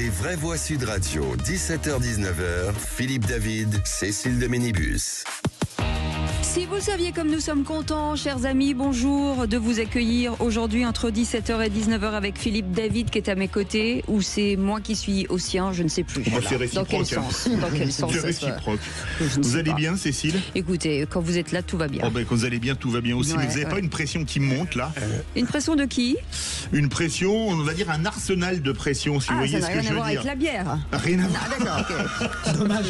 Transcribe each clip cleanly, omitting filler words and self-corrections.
Les vraies voix Sud Radio, 17h-19h, Philippe David, Cécile de Ménibus. Si vous saviez comme nous sommes contents, chers amis, bonjour, de vous accueillir aujourd'hui entre 17h et 19h avec Philippe David qui est à mes côtés, ou c'est moi qui suis au sien, je ne sais plus. Voilà. C'est réciproque. Dans quel sens, c'est réciproque. Vous allez bien, Cécile? Écoutez, quand vous êtes là, tout va bien. Oh ben, quand vous allez bien, tout va bien aussi. Ouais, mais vous n'avez pas une pression qui monte là? Une pression de qui? Une pression, on va dire un arsenal de pression, si vous voyez ce que je veux dire. Ça n'a rien à voir avec la bière. Rien à voir. Ah d'accord, ok. Dommage.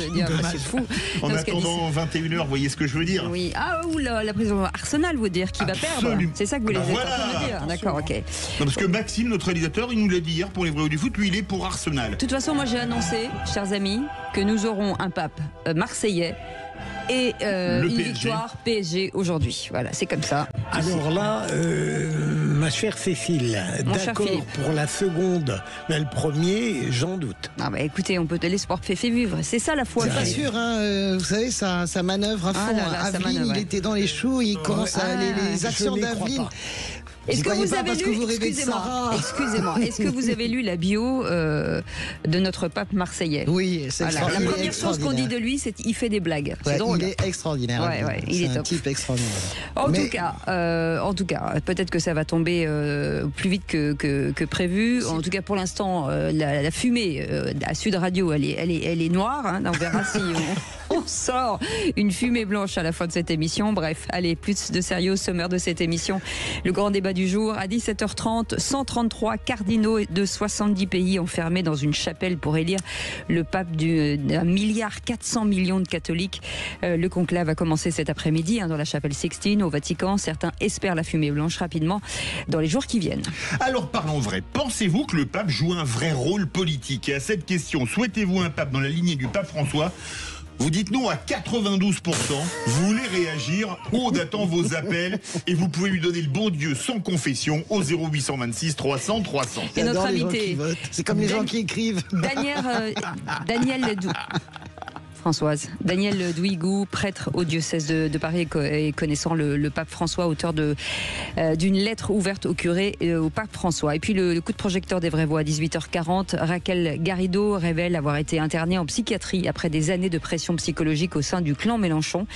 C'est fou. En attendant 21h, vous voyez ce que je veux dire? Oui. Ah, oula, la prison Arsenal, vous dire, qui va perdre. C'est ça que vous êtes en train de dire. D'accord, ok. Non, parce que Maxime, notre réalisateur, il nous l'a dit hier pour les vrais du foot, lui il est pour Arsenal. De toute façon, moi j'ai annoncé, chers amis, que nous aurons un pape marseillais et une victoire PSG aujourd'hui. Voilà, c'est comme ça. Alors là, ma chère Cécile, d'accord pour la seconde, mais le premier, j'en doute. Ah bah écoutez, on peut l'espoir fait vivre. C'est ça la foi. C'est pas sûr, hein, vous savez, ça manœuvre à fond. Aveline, il était dans les choux, il commence à aller les actions d'Aveline. Est-ce que vous avez lu, excusez-moi, est-ce que vous avez lu la bio de notre pape marseillais? Oui, c'est extraordinaire. La première chose qu'on dit de lui, c'est qu'il fait des blagues. C'est drôle. Il est extraordinaire. Il est top. Un type extraordinaire. En tout cas, peut-être que ça va tomber plus vite que prévu. En tout cas, pour l'instant, la fumée à Sud Radio, elle est noire. Hein. On verra si on sort une fumée blanche à la fin de cette émission. Bref, allez, plus de sérieux au sommaire de cette émission. Le grand débat du jour, à 17h30, 133 cardinaux de 70 pays enfermés dans une chapelle pour élire le pape d'1,4 milliard de catholiques. Le conclave a commencé cet après-midi dans la chapelle Sixtine au Vatican. Certains espèrent la fumée blanche rapidement dans les jours qui viennent. Alors parlons vrai, pensez-vous que le pape joue un vrai rôle politique? Et à cette question, souhaitez-vous un pape dans la lignée du pape François? Vous dites non à 92%, vous voulez réagir, on attend vos appels et vous pouvez lui donner le bon Dieu sans confession au 0826 300 300. Et notre invité, c'est comme les gens qui écrivent. Daniel Françoise. Daniel Douigou, prêtre au diocèse de Paris et connaissant le pape François, auteur d'une lettre ouverte au curé et au pape François. Et puis le coup de projecteur des vraies voix à 18h40. Raquel Garrido révèle avoir été internée en psychiatrie après des années de pression psychologique au sein du clan Mélenchon.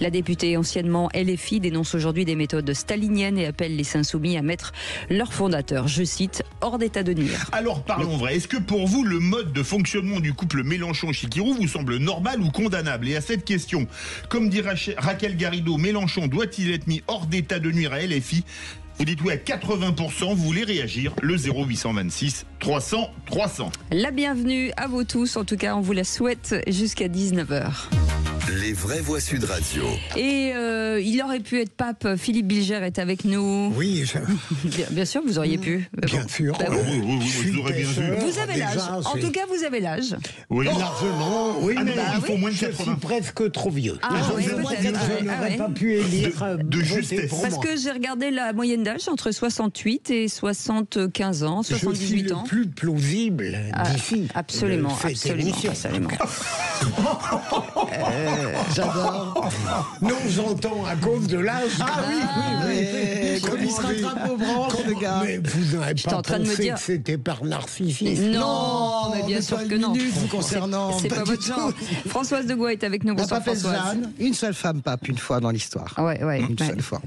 La députée anciennement LFI dénonce aujourd'hui des méthodes staliniennes et appelle les insoumis à mettre leur fondateur, je cite, hors d'état de nuire. Alors parlons vrai. Est-ce que pour vous le mode de fonctionnement du couple Mélenchon-Chikirou vous semble normal ou condamnable? Et à cette question, comme dit Raquel Garrido, Mélenchon doit-il être mis hors d'état de nuire à LFI? Vous dites oui à 80%, vous voulez réagir, le 0826 300 300. La bienvenue à vous tous, en tout cas on vous la souhaite jusqu'à 19h. Les vraies voix Sud Radio. Et il aurait pu être pape, Philippe Bilger est avec nous. Oui, bien sûr, vous auriez pu. Bien sûr. Oui, vous aurez bien vu. Vous avez l'âge. En tout cas, vous avez l'âge. Oui, largement. Oui, mais il faut moins de 80. Je suis presque trop vieux. Je n'aurais pas pu élire de justesse. Parce que j'ai regardé la moyenne d'âge entre 68 et 75 ans, 78 ans. Je suis le plus plausible d'ici. Absolument. J'adore. Non, j'entends à cause de l'âge. Oui. Comme il se rattrape aux branches, le gars. Mais vous n'avez pas pensé que c'était par narcissisme? Non, mais bien sûr que non. Concernant. C'est pas votre genre. Françoise de Gouaix est avec nous. Bonsoir Françoise. Jeanne, une seule femme pape, une fois dans l'histoire. Ouais. Une seule fois.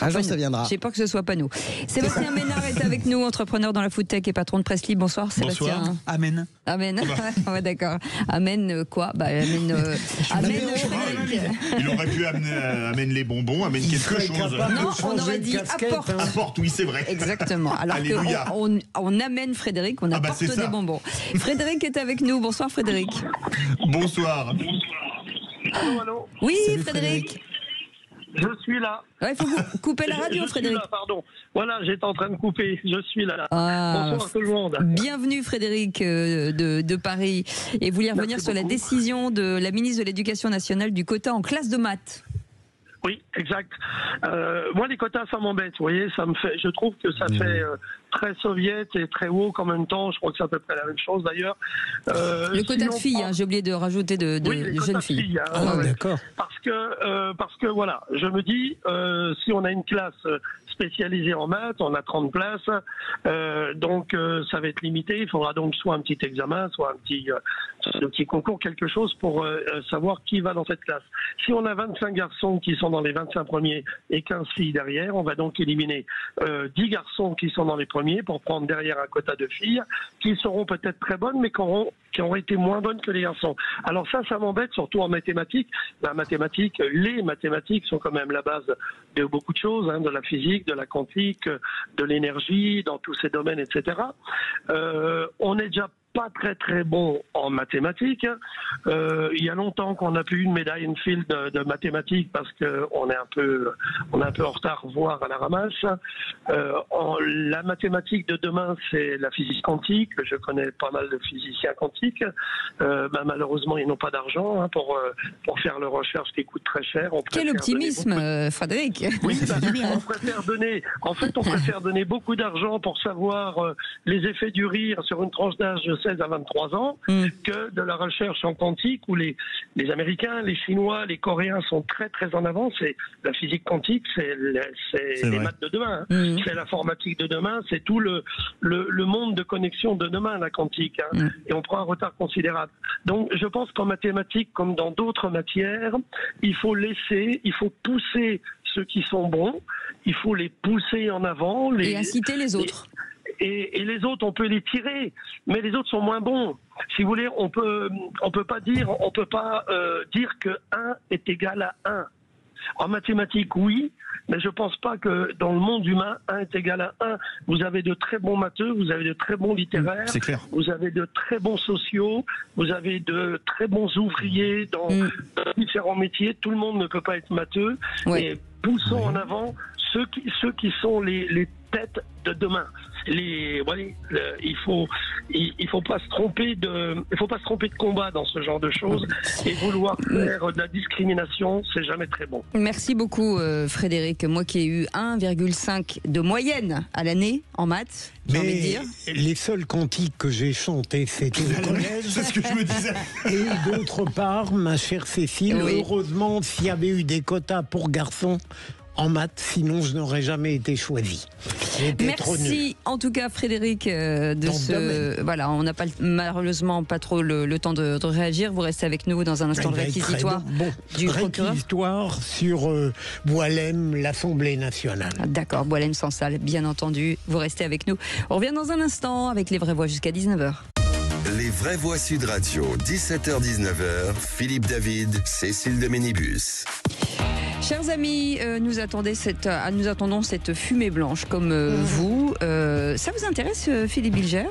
Un jour, ça viendra. J'ai peur que ce soit pas nous. Sébastien Ménard est avec nous, entrepreneur dans la food tech et patron de Presse Libre. Bonsoir Sébastien. Bonsoir. Amen. Ouais, d'accord. Amen quoi? Amen. Il aurait pu amener les bonbons, amener quelque chose. Non, on aurait dit apporte. Apporte, oui, c'est vrai. Exactement. Alors qu'on amène Frédéric, on apporte des bonbons. Frédéric est avec nous. Bonsoir Frédéric. Bonsoir. Allô. Oui, Frédéric. Je suis là. Il faut couper la radio, Frédéric. Là, pardon. Voilà, j'étais en train de couper. Je suis là. Bonsoir tout le monde. Bienvenue Frédéric de Paris. Et vous vouliez revenir sur la décision de la ministre de l'Éducation nationale du quota en classe de maths. Oui, exact. Moi, les quotas, ça m'embête. Vous voyez, je trouve que ça fait très soviète et très woke en même temps. Je crois que c'est à peu près la même chose d'ailleurs. Le quota de filles, j'ai oublié de rajouter de jeunes filles. D'accord. Parce que voilà, je me dis, si on a une classe spécialisée en maths, on a 30 places, donc ça va être limité. Il faudra donc soit un petit examen, soit un petit concours, quelque chose pour savoir qui va dans cette classe. Si on a 25 garçons qui sont dans les 25 premiers et 15 filles derrière, on va donc éliminer 10 garçons qui sont dans les premiers pour prendre derrière un quota de filles qui seront peut-être très bonnes mais qui auront été moins bonnes que les garçons. Alors ça m'embête, surtout en mathématiques. Les mathématiques sont quand même la base de beaucoup de choses, de la physique, de la quantique, de l'énergie, dans tous ces domaines, etc. On est déjà pas très très bon en mathématiques. Il y a longtemps qu'on n'a plus eu une médaille Enfield de mathématiques parce que on est un peu en retard, voire à la ramasse. La mathématique de demain, c'est la physique quantique. Je connais pas mal de physiciens quantiques. Malheureusement, ils n'ont pas d'argent pour faire leurs recherches qui coûtent très cher. Quel optimisme, Frédéric. Oui, on préfère donner beaucoup d'argent pour savoir les effets du rire sur une tranche d'âge de 16 à 23 ans que de la recherche en quantique où les Américains, les Chinois, les Coréens sont très très en avance. Et la physique quantique, c'est les maths de demain, c'est l'informatique de demain, c'est tout le monde de connexion de demain, la quantique. Et on prend un retard considérable. Donc je pense qu'en mathématiques, comme dans d'autres matières, il faut pousser ceux qui sont bons, il faut les pousser en avant. Et inciter les autres. Et les autres, on peut les tirer, mais les autres sont moins bons. Si vous voulez, on peut pas dire que 1 est égal à 1. En mathématiques, oui, mais je pense pas que dans le monde humain, 1 est égal à 1. Vous avez de très bons matheux, vous avez de très bons littéraires, vous avez de très bons sociaux, vous avez de très bons ouvriers dans différents métiers. Tout le monde ne peut pas être matheux. Et poussons en avant ceux qui sont les têtes de demain. Il faut pas se tromper de combat dans ce genre de choses, et vouloir faire de la discrimination, c'est jamais très bon. Merci beaucoup Frédéric. Moi qui ai eu 1,5 de moyenne à l'année en maths, j'ai envie de dire. Les seuls cantiques que j'ai chantés, c'était au collège. C'est ce que je me disais. Et d'autre part, ma chère Cécile, heureusement, s'il y avait eu des quotas pour garçons en maths, sinon je n'aurais jamais été choisi. Merci en tout cas Frédéric voilà, on n'a malheureusement pas trop le temps de réagir. Vous restez avec nous dans un instant, le réquisitoire du procureur. Réquisitoire sur Boualem, l'Assemblée nationale. D'accord, Boualem Sansal, bien entendu. Vous restez avec nous. On revient dans un instant avec les vraies voix jusqu'à 19h. Les vraies voix Sud Radio, 17h-19h, Philippe David, Cécile de Ménibus. Chers amis, nous attendons cette fumée blanche comme vous. Ça vous intéresse, Philippe Bilger ?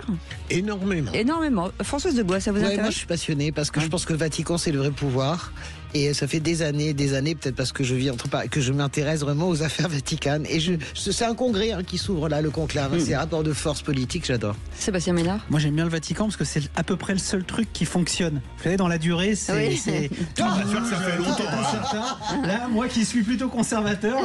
Énormément. Françoise de Goua, ça vous intéresse ? Moi je suis passionné parce que je pense que le Vatican c'est le vrai pouvoir. Et ça fait des années, peut-être parce que que je m'intéresse vraiment aux affaires vaticanes. Et c'est un congrès qui s'ouvre là, le conclave. C'est un rapport de force politique, j'adore. Sébastien Ménard ? Moi j'aime bien le Vatican parce que c'est à peu près le seul truc qui fonctionne. Vous savez, dans la durée, c'est... ça fait longtemps. Là, moi qui suis plutôt conservateur,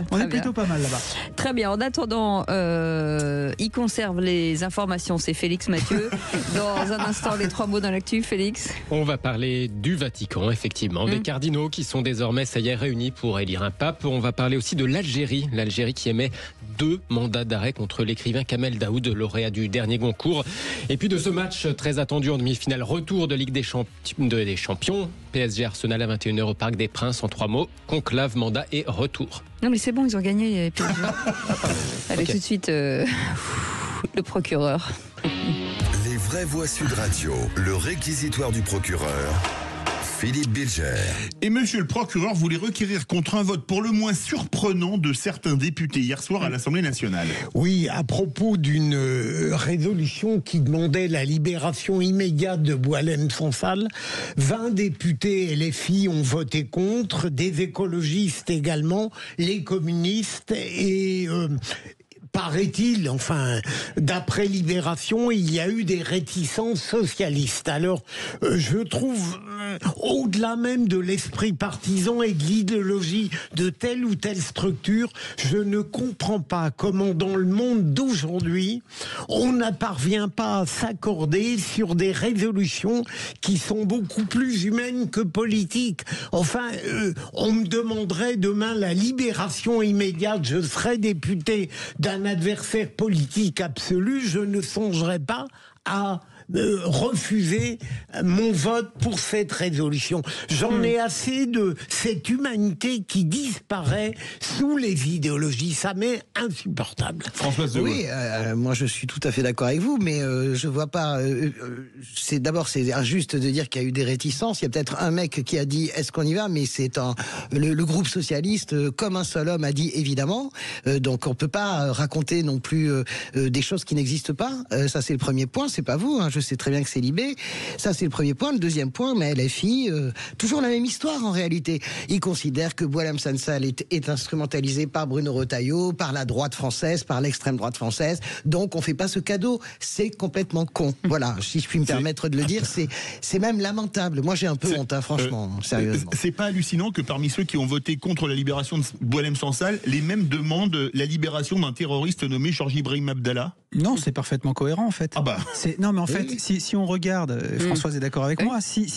on est plutôt pas mal là-bas. Très bien. En attendant, il conserve les informations. C'est Félix Mathieu. Dans un instant, les 3 mots dans l'actu. Félix ? On va parler du Vatican. Effectivement, des cardinaux qui sont désormais, ça y est, réunis pour élire un pape. On va parler aussi de l'Algérie qui émet 2 mandats d'arrêt contre l'écrivain Kamel Daoud, lauréat du dernier Goncourt. Et puis de ce match très attendu en demi-finale, retour de Ligue des Champions, PSG Arsenal à 21h au Parc des Princes. En 3 mots, conclave, mandat et retour. Non mais c'est bon, ils ont gagné. Allez, tout de suite, le procureur. Les vraies voix Sud Radio, le réquisitoire du procureur. Philippe Bilger. Et monsieur le procureur voulait requérir contre un vote pour le moins surprenant de certains députés hier soir à l'Assemblée nationale. Oui, à propos d'une résolution qui demandait la libération immédiate de Boualem Sansal, 20 députés LFI ont voté contre, des écologistes également, les communistes et... paraît-il, d'après Libération, il y a eu des réticences socialistes. Alors, je trouve au-delà même de l'esprit partisan et de l'idéologie de telle ou telle structure, je ne comprends pas comment dans le monde d'aujourd'hui, on ne parvient pas à s'accorder sur des résolutions qui sont beaucoup plus humaines que politiques. Enfin, on me demanderait demain la libération immédiate, je serais député d'un adversaire politique absolu, je ne songerais pas à refuser mon vote pour cette résolution. J'en ai assez de cette humanité qui disparaît sous les idéologies. Ça m'est insupportable. Françoise Dewaul. Oui, moi je suis tout à fait d'accord avec vous, mais je vois pas. D'abord, c'est injuste de dire qu'il y a eu des réticences. Il y a peut-être un mec qui a dit est-ce qu'on y va, mais c'est le groupe socialiste comme un seul homme a dit évidemment. Donc on peut pas raconter non plus des choses qui n'existent pas. Ça c'est le premier point. C'est pas vous. Hein. Je sais très bien que c'est Libé. Ça, c'est le premier point. Le deuxième point, mais LFI, toujours la même histoire en réalité. Ils considèrent que Boualem Sansal est instrumentalisé par Bruno Retailleau, par la droite française, par l'extrême droite française. Donc, on fait pas ce cadeau. C'est complètement con. Voilà, si je puis me permettre de le dire, c'est même lamentable. Moi, j'ai un peu honte, hein, franchement, sérieusement. C'est pas hallucinant que parmi ceux qui ont voté contre la libération de Boualem Sansal, les mêmes demandent la libération d'un terroriste nommé Georges Ibrahim Abdallah? Non, c'est parfaitement cohérent en fait. Ah bah. Non, mais en fait, Oui. si on regarde, Françoise est d'accord avec moi, si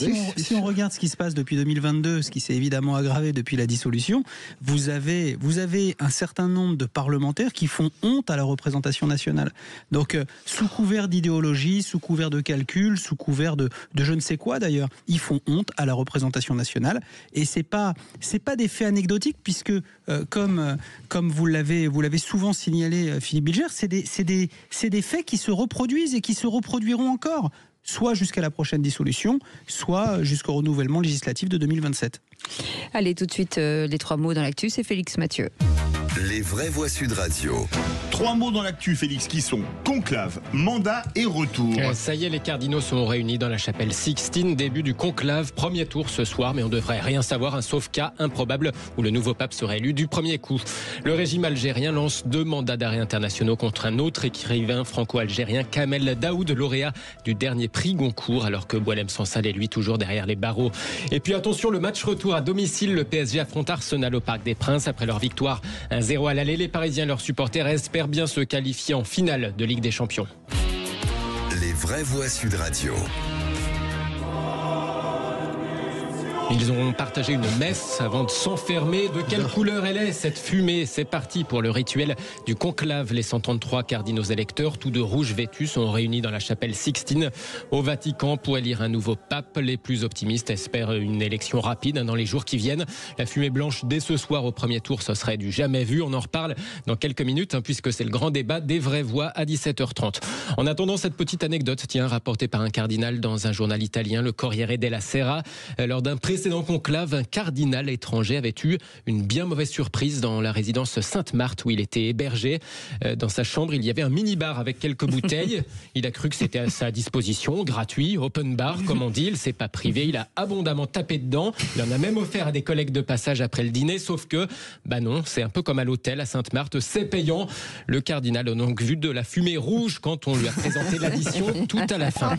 on regarde ce qui se passe depuis 2022, ce qui s'est évidemment aggravé depuis la dissolution, vous avez un certain nombre de parlementaires qui font honte à la représentation nationale. Donc, sous couvert d'idéologie, sous couvert de calcul, sous couvert de je ne sais quoi d'ailleurs, ils font honte à la représentation nationale. Et c'est pas des faits anecdotiques puisque, comme vous l'avez souvent signalé, Philippe Bilger, c'est des faits qui se reproduisent et qui se reproduiront encore, soit jusqu'à la prochaine dissolution, soit jusqu'au renouvellement législatif de 2027. Allez, tout de suite, les 3 mots dans l'actu, c'est Félix Mathieu. Les vraies voix Sud Radio. 3 mots dans l'actu, Félix, qui sont conclave, mandat et retour. Ça y est, les cardinaux sont réunis dans la chapelle Sixtine. Début du conclave, premier tour ce soir, mais on devrait rien savoir, un sauf cas improbable où le nouveau pape serait élu du premier coup. Le régime algérien lance 2 mandats d'arrêt internationaux contre un autre écrivain franco-algérien, Kamel Daoud, lauréat du dernier prix Goncourt, alors que Boualem Sansal est lui toujours derrière les barreaux. Et puis attention, le match retour à domicile, le PSG affronte Arsenal au Parc des Princes après leur victoire 1-0 à l'aller. Les Parisiens et leurs supporters espèrent bien se qualifier en finale de Ligue des Champions. Les vraies voix Sud Radio. Ils ont partagé une messe avant de s'enfermer. De quelle couleur elle est, cette fumée? C'est parti pour le rituel du conclave. Les 133 cardinaux électeurs, tous de rouge vêtus, sont réunis dans la chapelle Sixtine au Vatican pour élire un nouveau pape. Les plus optimistes espèrent une élection rapide dans les jours qui viennent. La fumée blanche dès ce soir au premier tour, ce serait du jamais vu. On en reparle dans quelques minutes puisque c'est le grand débat des vraies voix à 17h30. En attendant, cette petite anecdote, rapportée par un cardinal dans un journal italien, le Corriere della Sera, lors d'un précédent conclave, un cardinal étranger avait eu une bien mauvaise surprise dans la résidence Sainte-Marthe où il était hébergé. Dans sa chambre, il y avait un mini-bar avec quelques bouteilles. Il a cru que c'était à sa disposition, gratuit, open bar, comme on dit. Il s'est pas privé, il a abondamment tapé dedans. Il en a même offert à des collègues de passage après le dîner, sauf que, non, c'est un peu comme à l'hôtel à Sainte-Marthe, c'est payant. Le cardinal a donc vu de la fumée rouge quand on lui a présenté l'addition tout à la fin.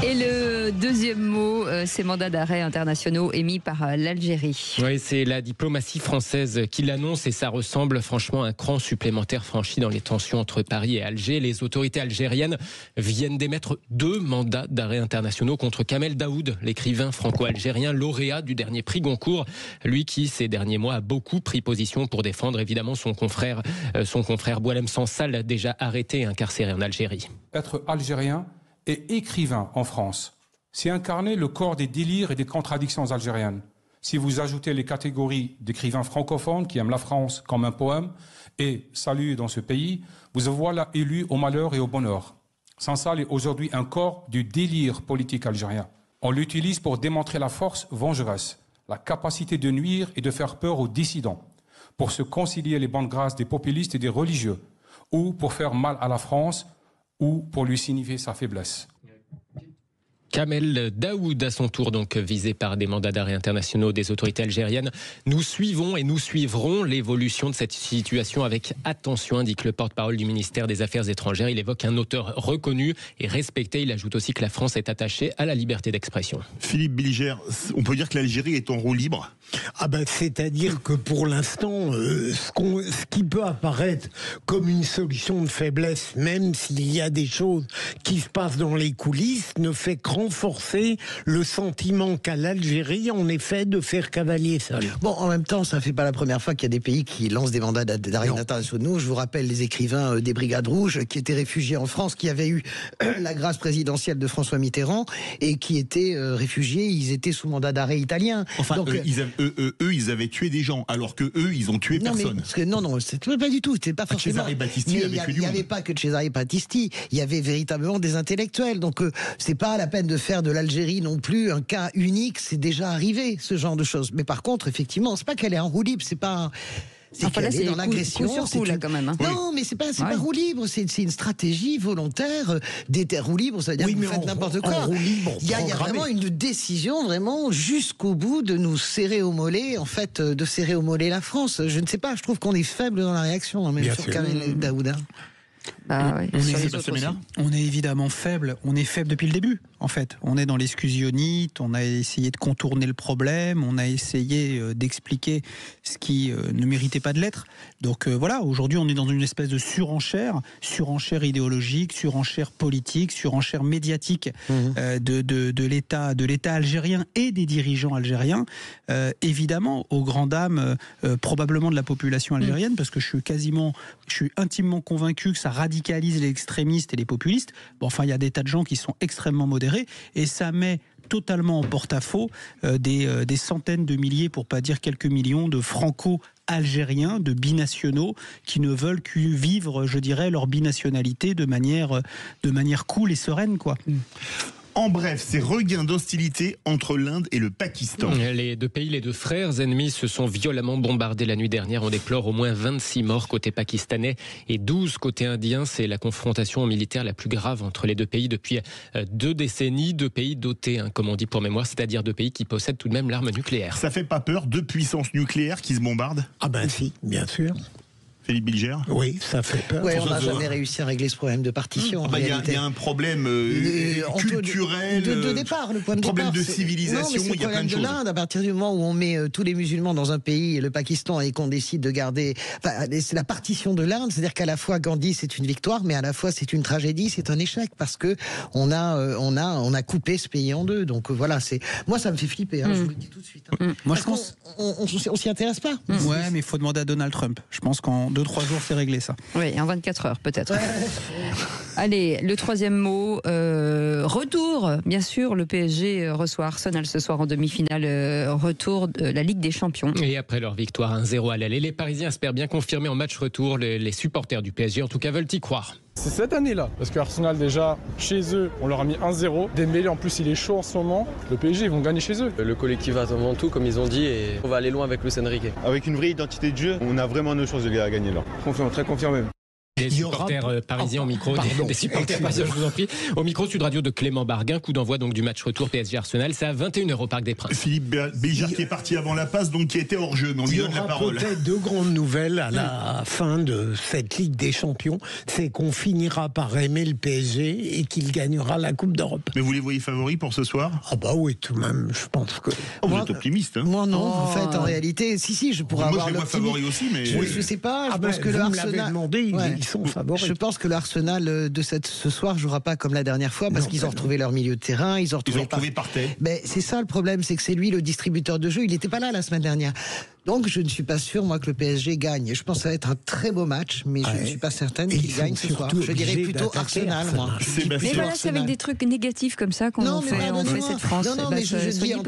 Et le deuxième mot, c'est mandat d'arrêt internationaux émis par l'Algérie. Oui, c'est la diplomatie française qui l'annonce et ça ressemble franchement à un cran supplémentaire franchi dans les tensions entre Paris et Alger. Les autorités algériennes viennent d'émettre 2 mandats d'arrêt internationaux contre Kamel Daoud, l'écrivain franco-algérien lauréat du dernier prix Goncourt. Lui qui, ces derniers mois, a beaucoup pris position pour défendre évidemment son confrère Boualem Sansal, déjà arrêté et incarcéré en Algérie. Être algérien et écrivain en France, c'est incarner le corps des délires et des contradictions algériennes. Si vous ajoutez les catégories d'écrivains francophones qui aiment la France comme un poème et saluent dans ce pays, vous voilà élu au malheur et au bonheur. Sansal est aujourd'hui un corps du délire politique algérien. On l'utilise pour démontrer la force vengeresse, la capacité de nuire et de faire peur aux dissidents, pour se concilier les bonnes grâces des populistes et des religieux, ou pour faire mal à la France, ou pour lui signifier sa faiblesse. Kamel Daoud, à son tour donc visé par des mandats d'arrêt internationaux des autorités algériennes. Nous suivons et nous suivrons l'évolution de cette situation avec attention, indique le porte-parole du ministère des Affaires étrangères. Il évoque un auteur reconnu et respecté. Il ajoute aussi que la France est attachée à la liberté d'expression. Philippe Bilger, on peut dire que l'Algérie est en roue libre ? C'est-à-dire que pour l'instant, ce qui peut apparaître comme une solution de faiblesse, même s'il y a des choses qui se passent dans les coulisses, ne fait que renforcer le sentiment qu'a l'Algérie, en effet, de faire cavalier seul. Bon, en même temps, ça ne fait pas la première fois qu'il y a des pays qui lancent des mandats d'arrêt internationaux. Je vous rappelle les écrivains des Brigades Rouges qui étaient réfugiés en France, qui avaient eu la grâce présidentielle de François Mitterrand et qui étaient réfugiés, ils étaient sous mandat d'arrêt italien. Enfin, donc, ils avaient tué des gens, alors que eux, ils ont tué personne. Non, c'était pas du tout. C'était pas forcément. Cesare Battisti avait tué du monde. Il n'y avait pas que Cesare Battisti. Il y avait véritablement des intellectuels. Donc, c'est pas la peine de faire de l'Algérie non plus un cas unique. C'est déjà arrivé, ce genre de choses. Mais par contre, effectivement, c'est pas qu'elle est en roue libre. C'est pas. C'est qu'elle est dans l'agression. Quand même. Hein. Non, mais c'est pas roue libre. C'est une stratégie volontaire. Roue libre, ça veut dire que vous faites n'importe quoi. Il y a vraiment une décision, vraiment, jusqu'au bout, de nous serrer au mollet, en fait, de serrer au mollet la France. Je ne sais pas, je trouve qu'on est faible dans la réaction, même sur Kamel Daoud. On est évidemment faible. On est faible depuis le début, en fait. On est dans l'exclusionnite, on a essayé de contourner le problème, on a essayé d'expliquer ce qui ne méritait pas de l'être. Donc voilà, aujourd'hui on est dans une espèce de surenchère idéologique, surenchère politique, surenchère médiatique de l'État algérien et des dirigeants algériens. Évidemment, aux grandes dames, probablement de la population algérienne, parce que je suis intimement convaincu que ça radicalise les extrémistes et les populistes. Bon, enfin, il y a des tas de gens qui sont extrêmement modérés et ça met totalement en porte-à-faux des centaines de milliers, pour pas dire quelques millions, de franco-algériens, de binationaux qui ne veulent que vivre, je dirais, leur binationalité de manière cool et sereine, quoi. En bref, ces regains d'hostilité entre l'Inde et le Pakistan. Les deux pays, les deux frères ennemis se sont violemment bombardés la nuit dernière. On déplore au moins 26 morts côté pakistanais et 12 côté indien. C'est la confrontation militaire la plus grave entre les deux pays depuis 2 décennies. 2 pays dotés, comme on dit pour mémoire, c'est-à-dire 2 pays qui possèdent tout de même l'arme nucléaire. Ça fait pas peur, 2 puissances nucléaires qui se bombardent ? Si, bien sûr. Philippe Bilger ? Oui, ça fait peur. Ouais, on n'a jamais réussi à régler ce problème de partition. Il y a un problème culturel, de départ, le problème de civilisation. Il y a plein de choses. De l'Inde, à partir du moment où on met tous les musulmans dans un pays, le Pakistan, et qu'on décide de garder, c'est la partition de l'Inde, c'est-à-dire qu'à la fois Gandhi c'est une victoire, mais à la fois c'est une tragédie, c'est un échec, parce que on a coupé ce pays en deux. Donc voilà, moi ça me fait flipper. Je vous le dis tout de suite. Moi je pense on s'y intéresse pas. Ouais, mais il faut demander à Donald Trump. Je pense qu'en 2-3 jours, c'est réglé, ça. Oui, en 24 heures, peut-être. Allez, le troisième mot, retour. Bien sûr, le PSG reçoit Arsenal ce soir en demi-finale, retour de la Ligue des Champions. Et après leur victoire 1-0 à l'aller, les Parisiens espèrent bien confirmer en match retour. Les supporters du PSG, en tout cas, veulent y croire. C'est cette année-là, parce qu'Arsenal déjà, chez eux, on leur a mis 1-0. Dembélé en plus il est chaud en ce moment, le PSG ils vont gagner chez eux. Le collectif va avant tout comme ils ont dit et on va aller loin avec Luis Enrique. Avec une vraie identité de jeu, on a vraiment nos chances de gagner là. Confirmé, très confirmé. Des supporters parisiens au micro, des supporters parisiens, je vous en prie. Au micro Sud Radio de Clément Barguin, coup d'envoi donc du match retour PSG Arsenal. C'est à 21h au Parc des Princes. Philippe Bilger qui est parti avant la passe, donc qui était hors jeu, mais on lui donne la parole. Il y aura peut-être 2 grandes nouvelles à la fin de cette Ligue des Champions, c'est qu'on finira par aimer le PSG et qu'il gagnera la Coupe d'Europe. Mais vous les voyez favoris pour ce soir ? Oui, tout de même, je pense que... Vous êtes optimiste, hein ? Moi non, en fait, en réalité, si, je pourrais avoir... Moi je les vois favoris aussi, mais... Je sais pas, je pense que le Arsenal... Vous me l'avez demandé, ils sont favoris. Je pense que l'Arsenal de ce soir jouera pas comme la dernière fois parce qu'ils ont retrouvé leur milieu de terrain, ils ont retrouvé Partey. Mais c'est ça le problème, c'est que c'est lui le distributeur de jeu, il n'était pas là la semaine dernière. Donc je ne suis pas sûr moi que le PSG gagne. Je pense que ça va être un très bon match, mais je ne suis pas certaine qu'il gagne ce soir. Je dirais plutôt Arsenal, moi. Mais voilà, c'est avec des trucs négatifs comme ça qu'on fait cette France. Non, mais je dis en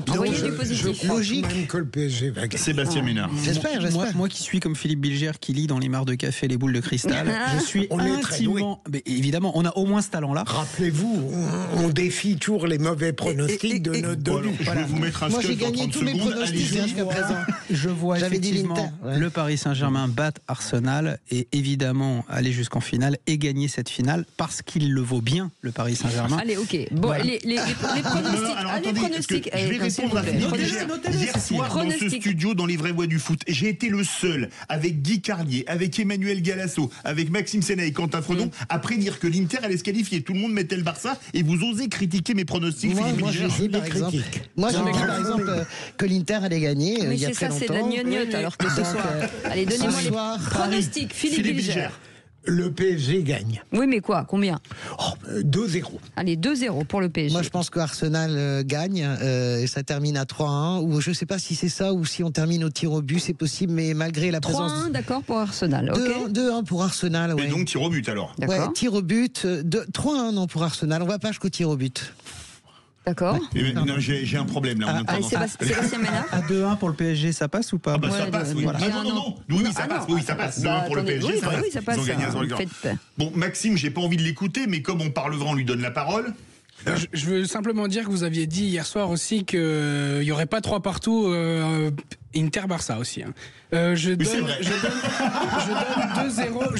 toute positif. Logique. Même que le PSG va gagner. Sébastien Ménard. J'espère. Moi qui suis comme Philippe Bilger qui lit dans les mares de café les boules de cristal, je suis intimement... Mais évidemment, on a au moins ce talent-là. Rappelez-vous, on défie toujours les mauvais pronostics de notre début. Je vais vous mettre un Moi sketch j'ai gagné en 30 tous mes secondes. pronostics jusqu'à présent. Je vois J'avais dit effectivement l'Inter, ouais. le Paris Saint-Germain battre Arsenal et évidemment aller jusqu'en finale et gagner cette finale parce qu'il le vaut bien, le Paris Saint-Germain. Allez, ok. Bon, Voilà. les pronostics. Alors, Allez, attendez, pronostics. parce que je vais répondre à Philippe Bilger. Hier soir, dans ce studio, dans les vraies voix du foot, j'ai été le seul, avec Guy Carlier, avec Emmanuel Galasso, avec Maxime Sénat et Quentin Fredon, à prédire que l'Inter allait se qualifier. Tout le monde mettait le Barça et vous osez critiquer mes pronostics, Philippe Moi, Bilger. j'ai dit par exemple, par exemple que l'Inter allait gagner Mais il y a c'est très ça, c'est de la longtemps. gnognotte, alors que ce soir. Allez, donnez-moi les pronostics, Philippe Bilger. Le PSG gagne. Oui, mais quoi? Combien? 2-0. Allez, 2-0 pour le PSG. Moi, je pense que Arsenal gagne et ça termine à 3-1. Ou je ne sais pas si c'est ça ou si on termine au tir au but, c'est possible, mais malgré la présence. 3-1, d'accord, pour Arsenal. 2-1 pour Arsenal, ouais. Et donc tir au but alors. Ouais, tir au but. 3-1 non pour Arsenal. On va pas jusqu'au tir au but. D'accord. Non, j'ai un problème là. Allez, Sébastien Ménard. À 2-1 pour le PSG, ça passe ou pas? Ah bah ça passe, oui. voilà. Non. Oui, ça passe. Oui, ça passe. 2-1 pour le PSG, oui, ça passe. oui, ça passe. Ils ont gagné à 0. Bon, Maxime, j'ai pas envie de l'écouter, mais comme on parle vrai, on lui donne la parole. Je veux simplement dire que vous aviez dit hier soir aussi qu'il n'y aurait pas 3 partout Inter-Barça aussi. Hein. Je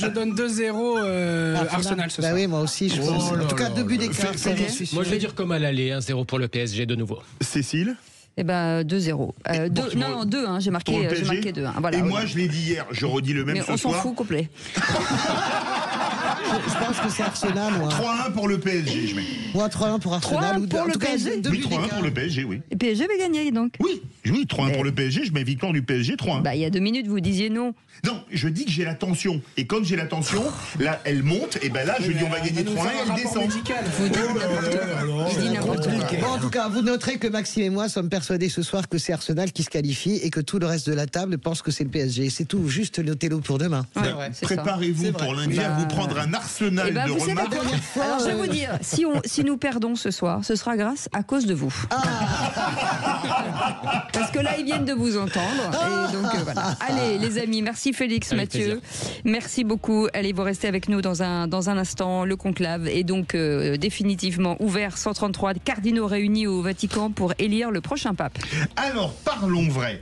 donne 2-0 Arsenal ce soir. Bah oui, moi aussi, je pense. En tout cas, 2 buts d'écart. Moi, je vais dire comme à l'aller, 1-0 pour le PSG de nouveau. Cécile? Eh ben 2-0. 2, hein, j'ai marqué 2. Hein, voilà, et moi, je l'ai dit hier, je redis le même mais ce on soir. s'en fout complet. Je pense que c'est Arsenal. 3-1 pour le PSG, je mets. Moi, 3-1 pour Arsenal. 3-1 pour le PSG. Oui, 3-1 pour le PSG, oui. Et PSG va gagner donc. Oui, 3-1 pour le PSG, je mets victoire du PSG, 3-1. Bah, il y a 2 minutes, vous disiez non. Non, je dis que j'ai la tension. Et quand j'ai la tension, là, elle monte, et ben là, je dis on va gagner 3-1 et elle descend. Vous dites n'importe quoi. Bon, en tout cas, vous noterez que Maxime et moi sommes persuadés ce soir que c'est Arsenal qui se qualifie et que tout le reste de la table pense que c'est le PSG. C'est tout, juste notez-le pour demain. Ouais, préparez-vous pour lundi à vous prendre un arsenal de remarques. Alors, je vais vous dire, si nous perdons ce soir, ce sera grâce à cause de vous. Parce que là, ils viennent de vous entendre. Et donc, voilà. Allez, les amis, merci Félix, avec Mathieu. Plaisir. Merci beaucoup. Allez, vous restez avec nous dans un instant. Le conclave est donc définitivement ouvert. 133 cardinaux réunis au Vatican pour élire le prochain pape. Alors, parlons vrai.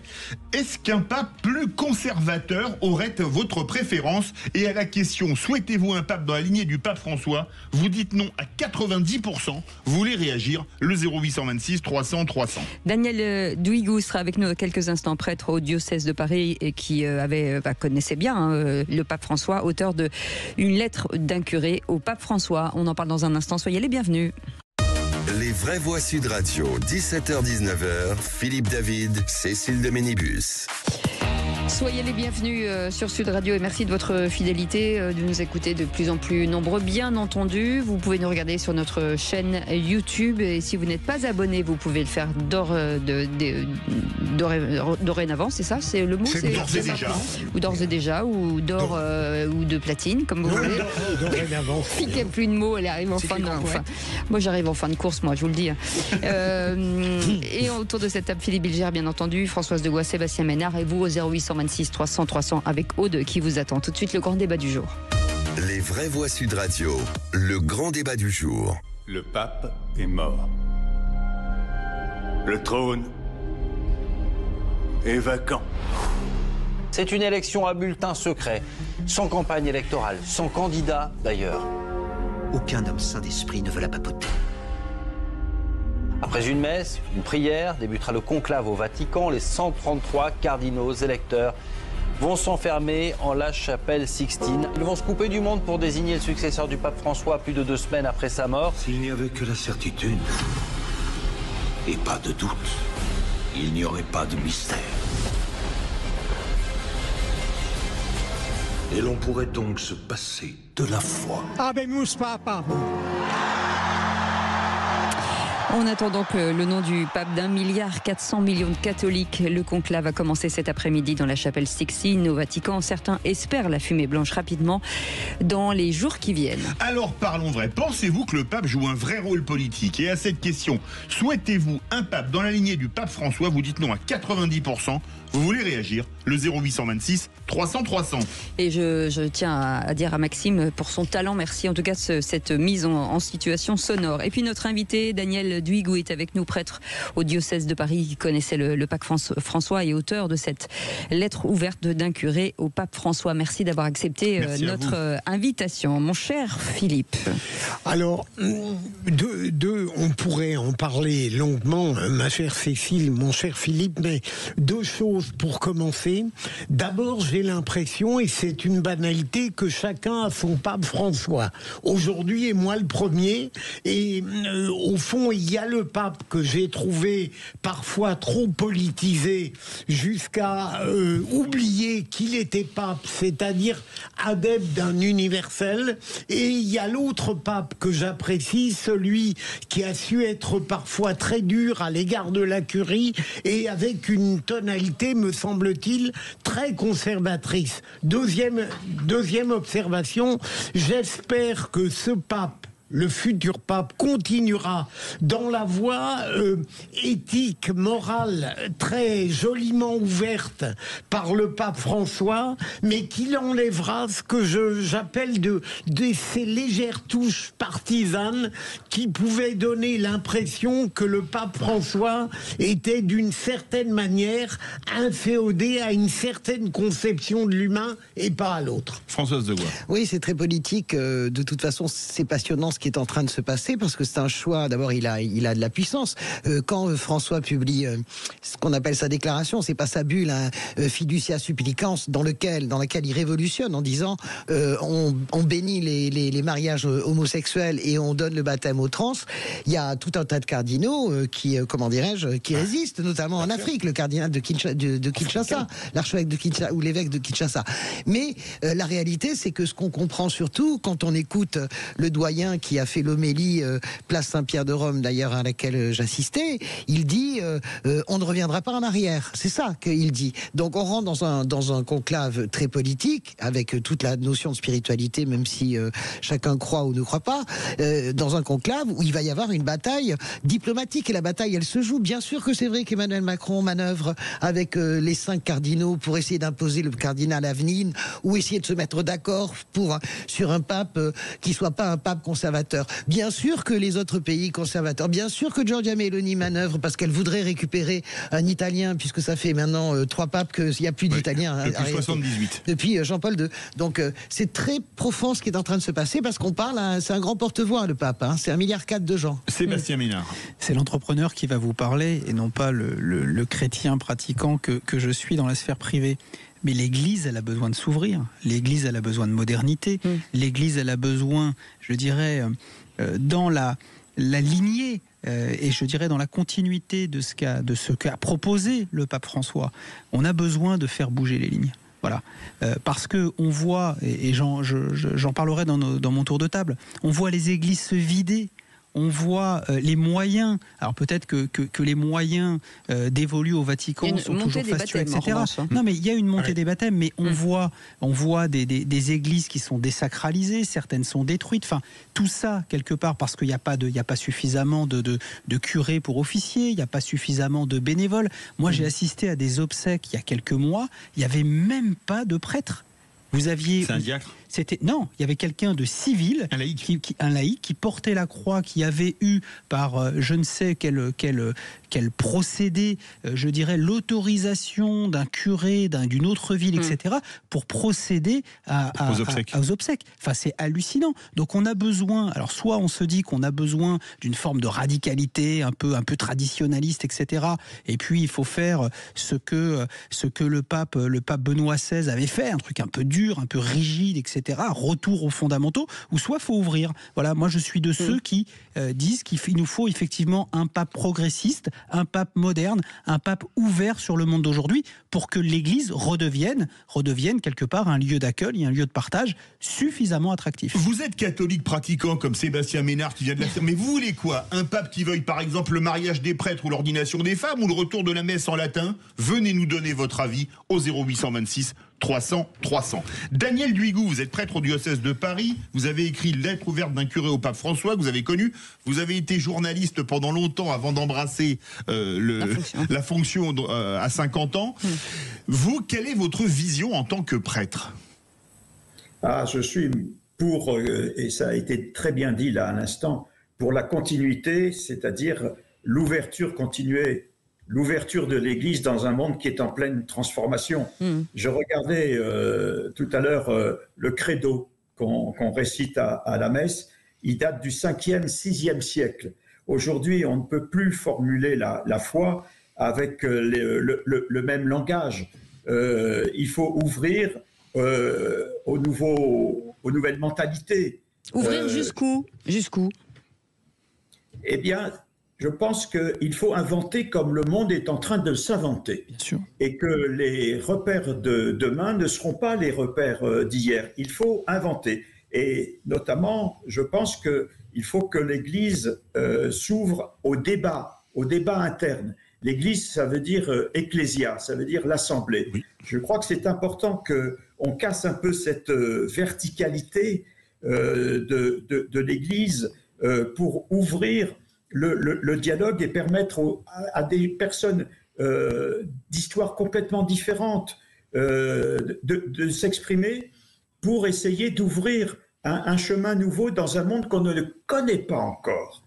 Est-ce qu'un pape plus conservateur aurait votre préférence? Et à la question, souhaitez-vous un pape dans la lignée du pape François? Vous dites non à 90%. Vous voulez réagir? Le 0826 300 300. Daniel Douigou sera avec nous dans quelques instants, prêtre au diocèse de Paris et qui connaissait bien le pape François, auteur de Une lettre d'un curé au pape François. On en parle dans un instant. Soyez les bienvenus. Les vraies voix Sud Radio, 17h-19h, Philippe David, Cécile de Ménibus. Soyez les bienvenus sur Sud Radio et merci de votre fidélité, de nous écouter de plus en plus nombreux, bien entendu. Vous pouvez nous regarder sur notre chaîne YouTube et si vous n'êtes pas abonné, vous pouvez le faire dorénavant, c'est ça? C'est le mot? C'est d'ores et déjà. Ou d'ores et déjà, ou d'or ou de platine, comme vous voulez. Dorénavant. Piquez plus de mots, elle arrive en fin de... moi j'arrive en fin de course, moi, je vous le dis. Et autour de cette table, Philippe Bilger, bien entendu, Françoise Degois, Sébastien Ménard et vous au 0826 300 300 avec Aude qui vous attend. Tout de suite, le grand débat du jour. Les vraies voix Sud Radio, le grand débat du jour. Le pape est mort. Le trône est vacant. C'est une élection à bulletin secret, sans campagne électorale, sans candidat d'ailleurs. Aucun homme sain d'esprit ne veut la papoter. Après une messe, une prière, débutera le conclave au Vatican. Les 133 cardinaux électeurs vont s'enfermer en la chapelle Sixtine. Ils vont se couper du monde pour désigner le successeur du pape François plus de 2 semaines après sa mort. S'il n'y avait que la certitude et pas de doute, il n'y aurait pas de mystère. Et l'on pourrait donc se passer de la foi. Habemus Papa. En attendant que le nom du pape d'1,4 milliard de catholiques, le conclave a commencé cet après-midi dans la chapelle Sixtine au Vatican. Certains espèrent la fumée blanche rapidement dans les jours qui viennent. Alors parlons vrai. Pensez-vous que le pape joue un vrai rôle politique? Et à cette question, souhaitez-vous un pape dans la lignée du pape François? Vous dites non à 90%. Vous voulez réagir? Le 0826 300 300. Et je tiens à dire à Maxime pour son talent, merci en tout cas de cette mise en situation sonore. Et puis notre invité, Daniel Duigou, est avec nous, prêtre au diocèse de Paris, qui connaissait le pape François et auteur de cette lettre ouverte d'un curé au pape François. Merci d'avoir accepté notre invitation. Mon cher Philippe. Alors, on pourrait en parler longuement, ma chère Cécile, mon cher Philippe, mais deux choses pour commencer. D'abord, j'ai l'impression, et c'est une banalité, que chacun a son pape François. Aujourd'hui, et moi le premier, et au fond, il y a le pape que j'ai trouvé parfois trop politisé jusqu'à oublier qu'il était pape, c'est-à-dire adepte d'un universel, et il y a l'autre pape que j'apprécie, celui qui a su être parfois très dur à l'égard de la curie et avec une tonalité, me semble-t-il, très conservatrice. Deuxième observation, j'espère que ce pape, le futur pape, continuera dans la voie éthique, morale, très joliment ouverte par le pape François, mais qu'il enlèvera ce que j'appelle de ces légères touches partisanes qui pouvaient donner l'impression que le pape François était d'une certaine manière inféodé à une certaine conception de l'humain et pas à l'autre. Françoise Degois. Oui, c'est très politique. De toute façon, c'est passionnant ce qui est en train de se passer parce que c'est un choix. D'abord, il a de la puissance. Quand François publie ce qu'on appelle sa déclaration, c'est pas sa bulle, fiducia supplicans, dans laquelle il révolutionne en disant on bénit les mariages homosexuels et on donne le baptême aux trans. Il y a tout un tas de cardinaux qui résistent, notamment en Afrique, le cardinal de Kinshasa, l'archevêque de Kinshasa ou l'évêque de Kinshasa. Mais la réalité, c'est que ce qu'on comprend surtout quand on écoute le doyen qui a fait l'homélie place Saint-Pierre de Rome, d'ailleurs à laquelle j'assistais, il dit on ne reviendra pas en arrière. C'est ça qu'il dit. Donc on rentre dans un conclave très politique avec toute la notion de spiritualité, même si chacun croit ou ne croit pas, dans un conclave où il va y avoir une bataille diplomatique et la bataille elle se joue. Bien sûr que c'est vrai qu'Emmanuel Macron manœuvre avec les 5 cardinaux pour essayer d'imposer le cardinal Aveline ou essayer de se mettre d'accord sur un pape qui soit pas un pape conservateur. Bien sûr que les autres pays conservateurs, bien sûr que Giorgia Meloni manœuvre parce qu'elle voudrait récupérer un Italien, puisque ça fait maintenant 3 papes qu'il n'y a plus d'Italiens. Depuis 78. Depuis Jean-Paul II. Donc c'est très profond ce qui est en train de se passer parce qu'on parle, c'est un grand porte-voix le pape, c'est 1,4 milliard de gens. Sébastien Ménard. C'est l'entrepreneur qui va vous parler et non pas le chrétien pratiquant que je suis dans la sphère privée. Mais l'Église, elle a besoin de s'ouvrir. L'Église, elle a besoin de modernité. L'Église, elle a besoin, je dirais, dans la lignée et je dirais dans la continuité de ce qu'a proposé le pape François. On a besoin de faire bouger les lignes. Voilà, parce que on voit, et j'en parlerai dans mon tour de table, on voit les églises se vider. On voit les moyens, alors peut-être que les moyens dévolus au Vatican sont toujours fastueux, etc. Non, mais il y a une montée des baptêmes, mais on voit des églises qui sont désacralisées, certaines sont détruites. Enfin, tout ça quelque part parce qu'il n'y a pas suffisamment de curés pour officier, il n'y a pas suffisamment de bénévoles. Moi, j'ai assisté à des obsèques il y a quelques mois, il n'y avait même pas de prêtres. Vous aviez. C'est un diacre ? Non, il y avait quelqu'un de civil, un laïc qui portait la croix, qui avait eu par je ne sais quel procédé, je dirais l'autorisation d'un curé d'une autre ville, etc., pour procéder aux obsèques. Enfin, c'est hallucinant. Donc on a besoin, alors soit on se dit qu'on a besoin d'une forme de radicalité un peu traditionnaliste, etc., et puis il faut faire ce que le pape Benoît XVI avait fait, un truc un peu dur, un peu rigide, etc., retour aux fondamentaux, ou soit faut ouvrir. Voilà, moi je suis de ceux qui disent qu'il nous faut effectivement un pape progressiste, un pape moderne, un pape ouvert sur le monde d'aujourd'hui pour que l'Église redevienne quelque part un lieu d'accueil et un lieu de partage suffisamment attractif. Vous êtes catholique pratiquant comme Sébastien Ménard qui vient de la faire, mais vous voulez quoi? Un pape qui veuille par exemple le mariage des prêtres ou l'ordination des femmes ou le retour de la messe en latin? Venez nous donner votre avis au 0826 300 300. Daniel Duigou, vous êtes prêtre au diocèse de Paris. Vous avez écrit Lettre ouverte d'un curé au pape François, que vous avez connu. Vous avez été journaliste pendant longtemps avant d'embrasser la fonction à 50 ans. Vous, quelle est votre vision en tant que prêtre ? Je suis pour, et ça a été très bien dit là à l'instant, pour la continuité, c'est-à-dire l'ouverture continuée, l'ouverture de l'Église dans un monde qui est en pleine transformation. Je regardais tout à l'heure le credo qu'on récite à la messe, il date du 5e, 6e siècle. Aujourd'hui, on ne peut plus formuler la foi avec le même langage. Il faut ouvrir aux nouvelles mentalités. Ouvrir jusqu'où ? Eh bien, je pense qu'il faut inventer comme le monde est en train de s'inventer. Bien sûr. Et que les repères de demain ne seront pas les repères d'hier. Il faut inventer. Et notamment, je pense qu'il faut que l'Église s'ouvre au débat interne. L'Église, ça veut dire ecclésia, ça veut dire l'assemblée. Oui. Je crois que c'est important qu'on casse un peu cette verticalité de l'Église pour ouvrir le dialogue et permettre à des personnes d'histoires complètement différentes de s'exprimer pour essayer d'ouvrir un chemin nouveau dans un monde qu'on ne connaît pas encore.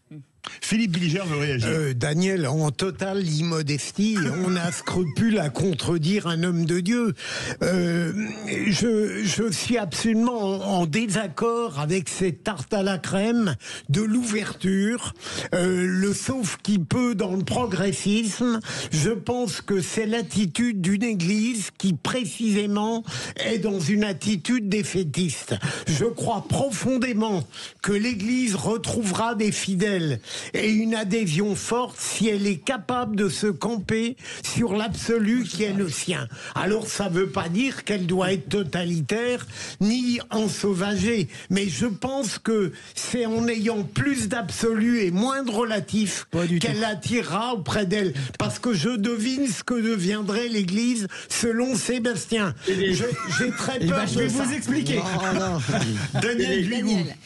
Philippe Bilger veut réagir. Daniel, en totale immodestie, on a scrupule à contredire un homme de Dieu. Je suis absolument en désaccord avec cette tarte à la crème de l'ouverture, le sauf qui peut dans le progressisme. Je pense que c'est l'attitude d'une Église qui précisément est dans une attitude défaitiste. Je crois profondément que l'Église retrouvera des fidèles et une adhésion forte si elle est capable de se camper sur l'absolu qui est le sien. Alors ça ne veut pas dire qu'elle doit être totalitaire ni ensauvagée, mais je pense que c'est en ayant plus d'absolu et moins de relatif qu'elle attirera auprès d'elle. Parce que je devine ce que deviendrait l'Église selon Sébastien. J'ai très peur de ça. Je vais vous expliquer.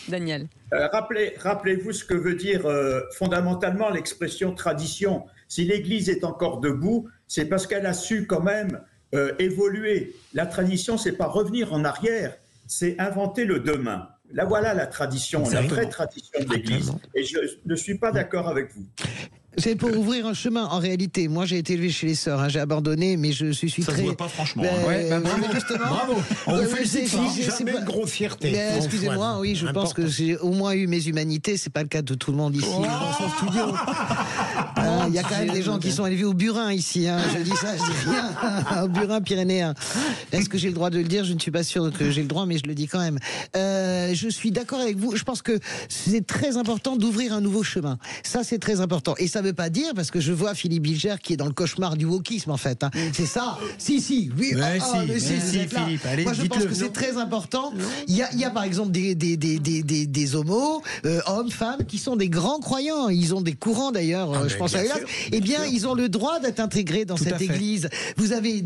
Daniel. Rappelez-vous ce que veut dire fondamentalement l'expression tradition. Si l'Église est encore debout, c'est parce qu'elle a su quand même évoluer. La tradition, c'est pas revenir en arrière, c'est inventer le demain. Là, voilà la tradition, la vraie tradition de l'Église. Et je ne suis pas d'accord avec vous. C'est pour ouvrir un chemin. En réalité, moi j'ai été élevé chez les sœurs, j'ai abandonné, mais je suis très. Ça se voit pas franchement. Bravo. On vous félicite. Jamais de grosse fierté. Excusez-moi, oui, je pense que j'ai au moins eu mes humanités. C'est pas le cas de tout le monde ici dans son studio. Il y a quand même des gens qui sont élevés au burin ici. Je dis ça, je dis rien. Au burin pyrénéen. Est-ce que j'ai le droit de le dire ? Je ne suis pas sûr que j'ai le droit, mais je le dis quand même. Je suis d'accord avec vous. Je pense que c'est très important d'ouvrir un nouveau chemin. Ça, c'est très important. Et ça ne veut pas dire, parce que je vois Philippe Bilger qui est dans le cauchemar du wokisme en fait. C'est ça. Si. Oui. Philippe. Allez, moi je pense que c'est très important. Il y a par exemple des homos, hommes, femmes, qui sont des grands croyants. Ils ont des courants d'ailleurs. Je pense à Hélas. Eh bien, ils ont le droit d'être intégrés dans cette église. Vous avez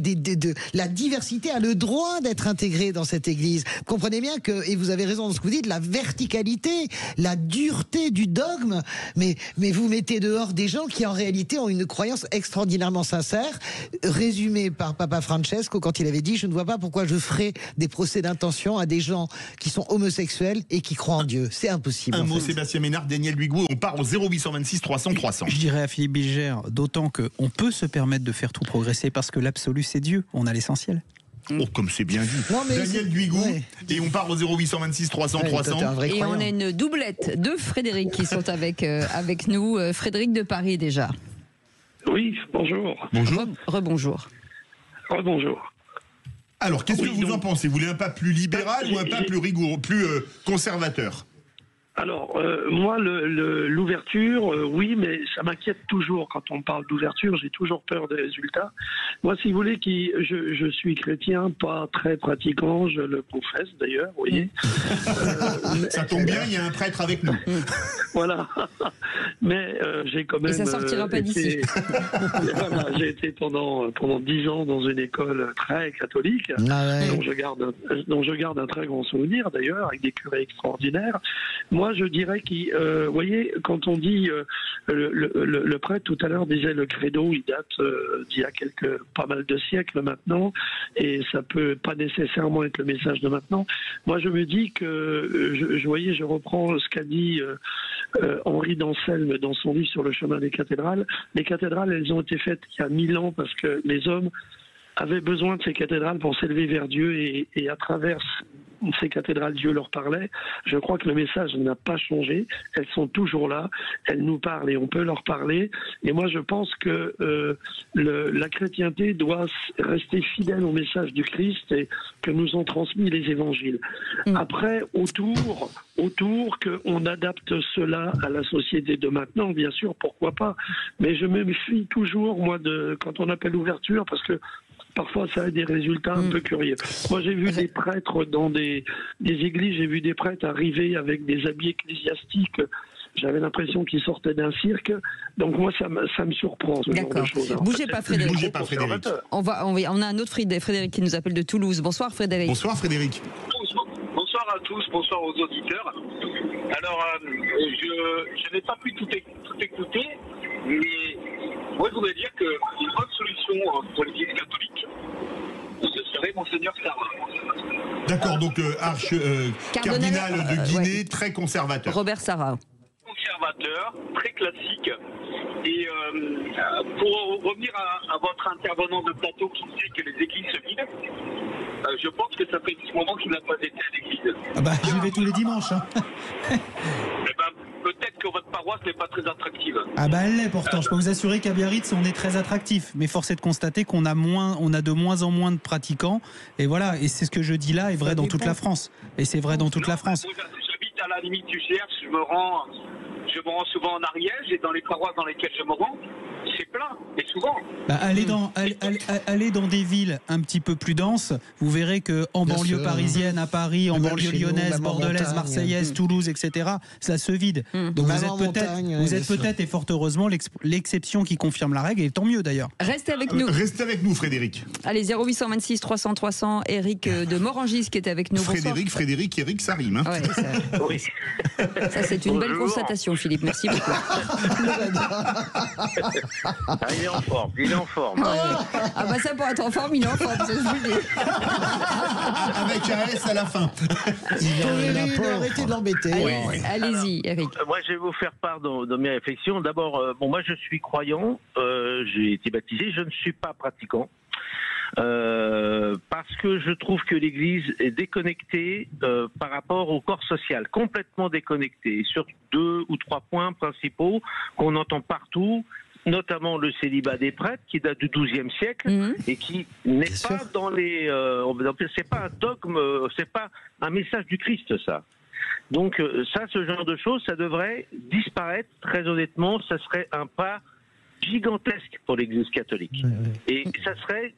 la diversité a le droit d'être intégrée dans cette église. Comprenez bien que, et vous avez raison dans ce que vous dites, la verticalité, la dureté du dogme. Mais vous mettez dehors des gens qui en réalité ont une croyance extraordinairement sincère, résumée par Papa Francesco quand il avait dit: je ne vois pas pourquoi je ferais des procès d'intention à des gens qui sont homosexuels et qui croient en Dieu. C'est impossible. Un mot, Sébastien Ménard, Daniel Duigou, on part au 0826 300 300. Je dirais à Philippe Bilger, d'autant qu'on peut se permettre de faire tout progresser parce que l'absolu c'est Dieu, on a l'essentiel. Oh, comme c'est bien dit. Daniel Duigou, et on part au 0826 300 300. Et on a une doublette de Frédéric qui sont avec nous. Frédéric de Paris déjà. Oui, bonjour. Bonjour. Rebonjour. Rebonjour. Alors, qu'est-ce que vous en pensez ? Vous voulez un pape plus libéral ou un pape plus rigoureux, plus conservateur ? Alors, moi, l'ouverture, oui, mais ça m'inquiète toujours quand on parle d'ouverture. J'ai toujours peur des résultats. Moi, si vous voulez, je suis chrétien, pas très pratiquant, je le confesse d'ailleurs, vous voyez. Ça tombe bien, il y a un prêtre avec nous. Voilà. Mais j'ai quand même... Et ça sortira pas d'ici. Voilà, j'ai été pendant 10 ans dans une école très catholique, dont je garde un très grand souvenir d'ailleurs, avec des curés extraordinaires. Moi, je dirais vous voyez, quand on dit, le prêtre tout à l'heure disait le credo, il date d'il y a pas mal de siècles maintenant, et ça peut pas nécessairement être le message de maintenant. Moi, je me dis que, je reprends ce qu'a dit Henri d'Anselme dans son livre sur le chemin des cathédrales. Les cathédrales, elles ont été faites il y a 1000 ans parce que les hommes avaient besoin de ces cathédrales pour s'élever vers Dieu, et à travers ces cathédrales, Dieu leur parlait. Je crois que le message n'a pas changé. Elles sont toujours là. Elles nous parlent et on peut leur parler. Et moi, je pense que la chrétienté doit rester fidèle au message du Christ et que nous ont transmis les évangiles. Après, autour qu'on adapte cela à la société de maintenant, bien sûr, pourquoi pas. Mais je me méfie toujours, moi, quand on appelle ouverture, parce que parfois, ça a des résultats un peu curieux. Moi, j'ai vu des prêtres dans des églises, j'ai vu des prêtres arriver avec des habits ecclésiastiques. J'avais l'impression qu'ils sortaient d'un cirque. Donc moi, ça me surprend, ce genre de choses. Bougez pas, Frédéric. On a un autre Frédéric qui nous appelle de Toulouse. Bonsoir, Frédéric. Bonsoir, Frédéric. Bonsoir à tous, bonsoir aux auditeurs. Alors, je n'ai pas pu tout écouter, mais moi, je voudrais dire qu'une bonne solution pour l'Église catholique, ce serait Monseigneur Sarrat. D'accord, donc cardinal de Guinée, très conservateur. Robert Sarrat. Conservateur, très classique. Et pour revenir à votre intervenant de plateau qui dit que les églises se vident, je pense que ça fait 10 moments qu'il n'a pas été à l'église. Ah bah, j'y vais tous les dimanches. Hein. Peut-être que votre paroisse n'est pas très attractive. Ah bah elle l'est pourtant. Je peux vous assurer qu'à Biarritz, on est très attractif. Mais force est de constater qu'on a de moins en moins de pratiquants. Et voilà, et c'est ce que je dis là est vrai dans toute la France. Et c'est vrai dans toute la France. Moi, j'habite à la limite du Gers, je me rends souvent en Ariège, et dans les paroisses dans lesquelles je me rends, c'est plein, et souvent. Bah, allez dans des villes un petit peu plus denses, vous verrez qu'en banlieue parisienne, à Paris, en banlieue lyonnaise, bordelaise, marseillaise, Toulouse, etc., ça se vide. Donc vous êtes peut-être, et fort heureusement, l'exception qui confirme la règle, et tant mieux d'ailleurs. Restez avec nous. Restez avec nous, Frédéric. Allez, 0826 300 300, Eric de Morangis qui est avec nous. Frédéric, Eric, ça rime. Hein. Ouais, ça c'est une belle constatation, Philippe. Merci beaucoup. Il est en forme. Ah bah ça, pour être en forme, il est en forme, c'est ce que je vous dis. Avec un S à la fin. Arrêtez de l'embêter. Allez-y, Eric. Moi, je vais vous faire part de mes réflexions. D'abord, moi, je suis croyant. J'ai été baptisé. Je ne suis pas pratiquant. Parce que je trouve que l'Église est déconnectée par rapport au corps social, complètement déconnectée sur 2 ou 3 points principaux qu'on entend partout, notamment le célibat des prêtres qui date du XIIe siècle et qui n'est pas dans les... c'est pas un dogme, c'est pas un message du Christ, ça. Donc ça, ce genre de choses, ça devrait disparaître, très honnêtement, ça serait un pas gigantesque pour l'Église catholique. Et ça serait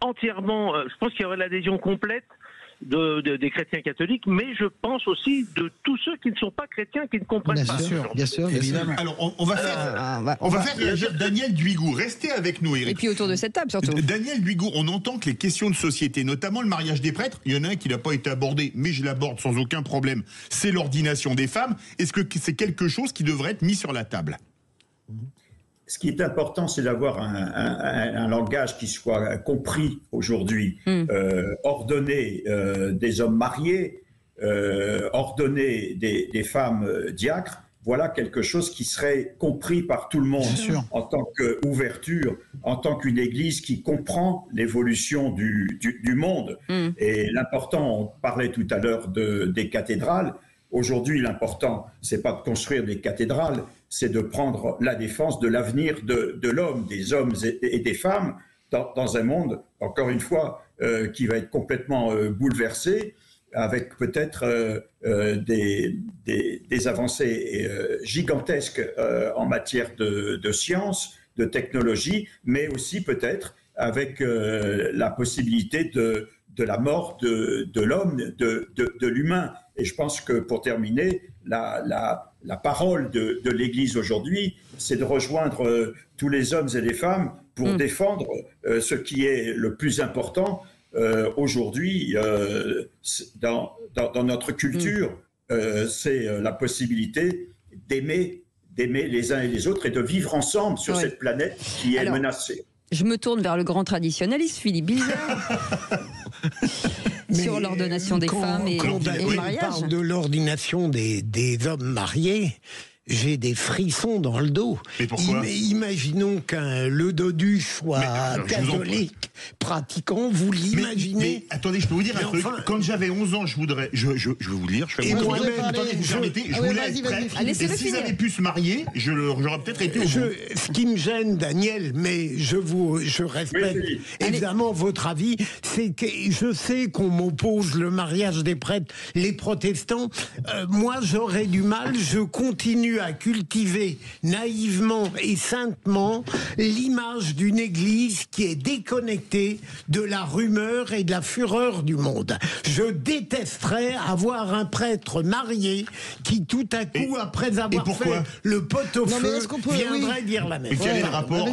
entièrement, je pense qu'il y aurait l'adhésion complète des chrétiens catholiques, mais je pense aussi de tous ceux qui ne sont pas chrétiens, qui ne comprennent pas. Bien sûr, évidemment. Alors, on va faire réagir Daniel Duigout. Restez avec nous, Eric. Et puis autour de cette table, surtout. Daniel Duigout, on entend que les questions de société, notamment le mariage des prêtres, il y en a un qui n'a pas été abordé, mais je l'aborde sans aucun problème, c'est l'ordination des femmes. Est-ce que c'est quelque chose qui devrait être mis sur la table ? Ce qui est important, c'est d'avoir un langage qui soit compris aujourd'hui. Ordonner des hommes mariés, ordonner des femmes diacres, voilà quelque chose qui serait compris par tout le monde en tant qu'ouverture, en tant qu'une église qui comprend l'évolution du monde. Et l'important, on parlait tout à l'heure des cathédrales. Aujourd'hui, l'important, c'est pas de construire des cathédrales, c'est de prendre la défense de l'avenir de l'homme, des hommes et des femmes, dans un monde, encore une fois, qui va être complètement bouleversé. avec peut-être des avancées gigantesques en matière de science, de technologie, mais aussi peut-être avec la possibilité de la mort de l'homme, de l'humain. Et je pense que pour terminer, la parole de l'Église aujourd'hui, c'est de rejoindre tous les hommes et les femmes pour défendre ce qui est le plus important aujourd'hui dans notre culture. C'est la possibilité d'aimer les uns et les autres et de vivre ensemble sur cette planète qui est menacée. Je me tourne vers le grand traditionnaliste, Philippe Bilger. Sur l'ordination des femmes et le mariage. Quand on parle de l'ordination des hommes mariés, j'ai des frissons dans le dos. Mais pourquoi ? Imaginons qu'un Ledodu soit catholique, pratiquant, vous l'imaginez ? Mais attendez, je peux vous dire un truc. Quand j'avais 11 ans, je vais vous le dire, je fais mon truc. Attendez, vous permettez, je voulais être prêtre. Et s'ils avaient pu se marier, j'aurais peut-être été au bout. Ce qui me gêne, Daniel, mais je respecte évidemment votre avis, c'est que je sais qu'on m'oppose le mariage des prêtres, les protestants. Moi, j'aurais du mal, je continue à cultiver naïvement et saintement l'image d'une église qui est déconnectée de la rumeur et de la fureur du monde. Je détesterais avoir un prêtre marié qui tout à coup, après avoir fait le pot-au-feu, viendrait dire la messe. Mais quel est le rapport ?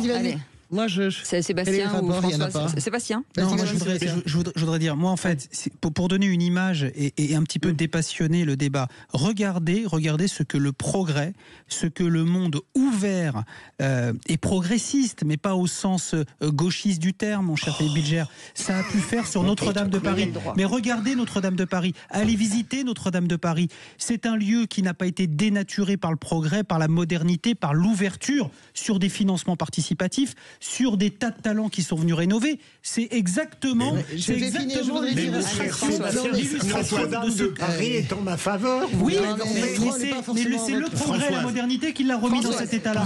Moi, c'est Sébastien ou François. Sébastien. Non, je voudrais dire, moi en fait, pour donner une image et un petit peu dépassionner le débat, regardez ce que le progrès, ce que le monde ouvert et progressiste, mais pas au sens gauchiste du terme, mon cher Philippe Bilger, ça a pu faire sur Notre-Dame de Paris. Mais regardez Notre-Dame de Paris, allez visiter Notre-Dame de Paris. C'est un lieu qui n'a pas été dénaturé par le progrès, par la modernité, par l'ouverture sur des financements participatifs, sur des tas de talents qui sont venus rénover. C'est exactement Notre-Dame de Paris est en ma faveur. Oui, mais c'est le progrès, la modernité qui l'a remis dans cet état-là.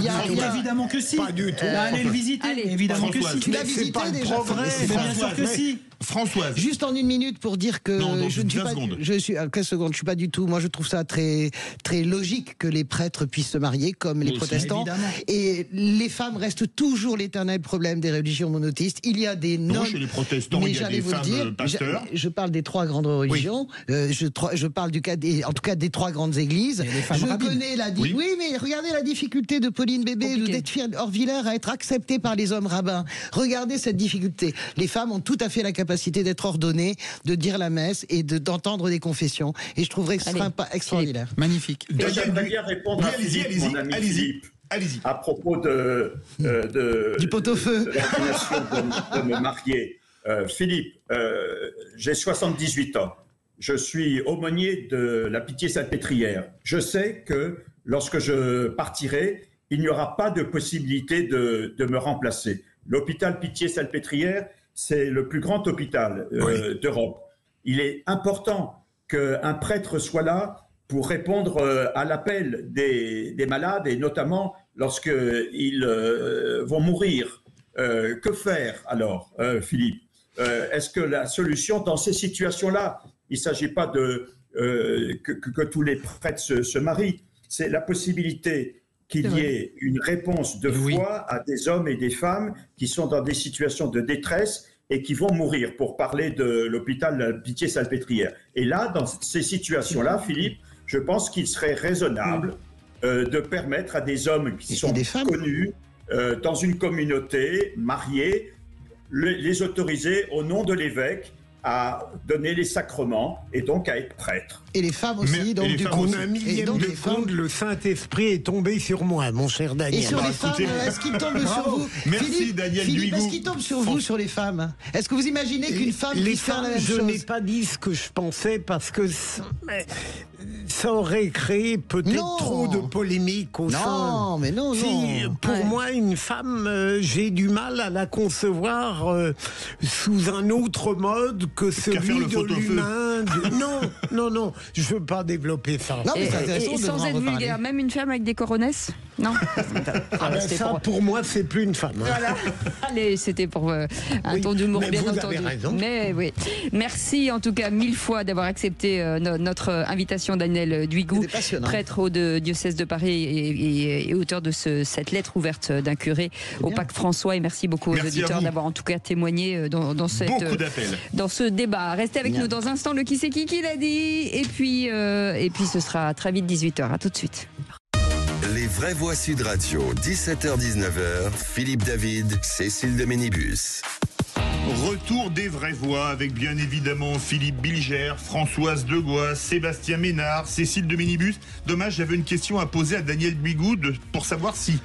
Évidemment que si. Pas du tout. Allez le visiter. Évidemment que si. Tu l'as visité déjà. Bien sûr que si. Françoise. Juste en une minute pour dire que je ne suis pas. Je suis 15 secondes. Je suis pas du tout. Moi, je trouve ça très très logique que les prêtres puissent se marier comme les protestants. Évidemment. Et les femmes restent toujours l'éternel problème des religions monothéistes. Il y a des non chez les protestants, il y a des femmes pasteurs. Je parle des trois grandes religions. Je parle en tout cas des trois grandes églises. Je connais oui, mais regardez la difficulté de Pauline Bébé ou d'Horviller à être acceptée par les hommes rabbins. Regardez cette difficulté. Les femmes ont tout à fait la capacité d'être ordonnées, de dire la messe et d'entendre des confessions. Et je trouverais que ce serait pas extraordinaire. Magnifique. J'aimerais bien répondre à Philippe, mon ami Philippe. Allez-y. À propos du pot-au-feu. De de me marier. Philippe, j'ai 78 ans. Je suis aumônier de la Pitié-Salpêtrière. Je sais que lorsque je partirai, il n'y aura pas de possibilité de me remplacer. L'hôpital Pitié-Salpêtrière, c'est le plus grand hôpital d'Europe. Il est important qu'un prêtre soit là pour répondre à l'appel des malades et notamment lorsqu'ils vont mourir. Que faire alors, Philippe ? Est-ce que la solution dans ces situations-là, il ne s'agit pas que tous les prêtres se marient, c'est la possibilité qu'il y ait une réponse de foi à des hommes et des femmes qui sont dans des situations de détresse et qui vont mourir, pour parler de l'hôpital Pitié-Salpêtrière. Et là, dans ces situations-là, Philippe, je pense qu'il serait raisonnable de permettre à des hommes qui sont connus dans une communauté, mariés, les autoriser au nom de l'évêque à donner les sacrements et donc à être prêtre. Et les femmes aussi. Donc, du coup, un millième de seconde, le Saint-Esprit est tombé sur moi, mon cher Daniel. Et sur les femmes, est-ce qu'il tombe sur vous ? Merci, Daniel Duigou. Est-ce qu'il tombe sur vous, sur les femmes ? Est-ce que vous imaginez qu'une femme puisse faire la même chose ? Je n'ai pas dit ce que je pensais parce que ça aurait créé peut-être trop de polémiques au sein. Non, mais non. Pour moi, une femme, j'ai du mal à la concevoir sous un autre mode que celui de l'humain. Non, je ne veux pas développer ça. Non, et sans être vulgaire, même une femme avec des coronesses ? Non. Ça, pour moi, c'est plus une femme. Voilà. Allez, c'était pour un ton d'humour, bien vous entendu. avez raison. Mais oui. Merci en tout cas 1000 fois d'avoir accepté notre invitation, Daniel Duigou, prêtre au diocèse de Paris et auteur de cette lettre ouverte d'un curé au pape François. Et merci beaucoup aux auditeurs d'avoir en tout cas témoigné dans ce débat. Restez avec nous dans un instant. Le qui c'est qui l'a dit. Et puis ce sera très vite 18h. À tout de suite. Les vraies voix Sud Radio, 17h-19h, Philippe David, Cécile de Ménibus. Retour des vraies voix avec bien évidemment Philippe Bilger, Françoise Degois, Sébastien Ménard, Cécile de Ménibus. Dommage, j'avais une question à poser à Daniel Duigou pour savoir si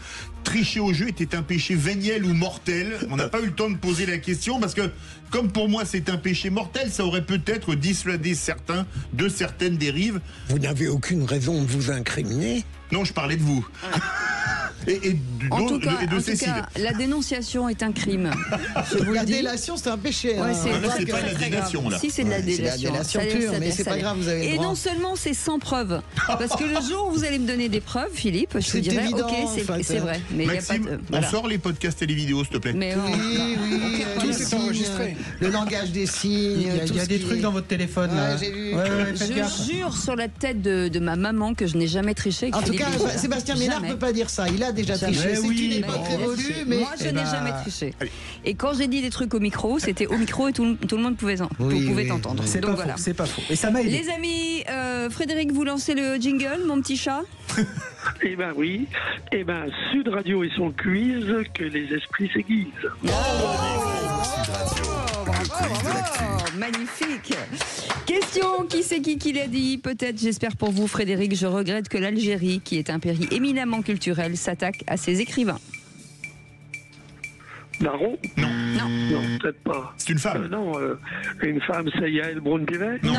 tricher au jeu était un péché véniel ou mortel. On n'a pas eu le temps de poser la question parce que, comme pour moi c'est un péché mortel, ça aurait peut-être dissuadé certains de certaines dérives. Vous n'avez aucune raison de vous incriminer? Non, je parlais de vous. En tout cas, Cécile. la dénonciation est un crime. La délation, c'est un péché. Ouais, c'est pas la délation, là. Si, c'est de la délation. C'est la délation pure, mais c'est pas grave, vous avez le droit. Et non seulement c'est sans preuve, parce que le jour où vous allez me donner des preuves, Philippe, je vous dirai, évident, ok, c'est vrai. Mais Maxime, y a pas de, on sort les podcasts et les vidéos, s'il te plaît. Mais oui, tout est enregistré. Le langage des signes. Il y a des trucs dans votre téléphone. Ouais, j'ai vu. Je jure sur la tête de ma maman que je n'ai jamais triché. En tout cas, Sébastien Ménard ne peut pas dire ça. Il a déjà triché. C'est une époque révolue, mais moi je n'ai jamais triché. Et quand j'ai dit des trucs au micro, c'était au micro et tout le monde pouvait entendre. C'est pas faux, c'est pas faux. Et ça m'a aidé. Les amis, Frédéric, vous lancez le jingle, mon petit chat? Eh ben oui. Eh ben, Sud Radio et son quiz, que les esprits s'aiguisent. Magnifique. Question, qui c'est qui l'a dit? Peut-être, j'espère pour vous, Frédéric, je regrette que l'Algérie, qui est un pays éminemment culturel, s'attaque à ses écrivains. Baron? Non. Non, peut-être pas. C'est une femme? Non, une femme, c'est Yael Braun-Pivet? Non.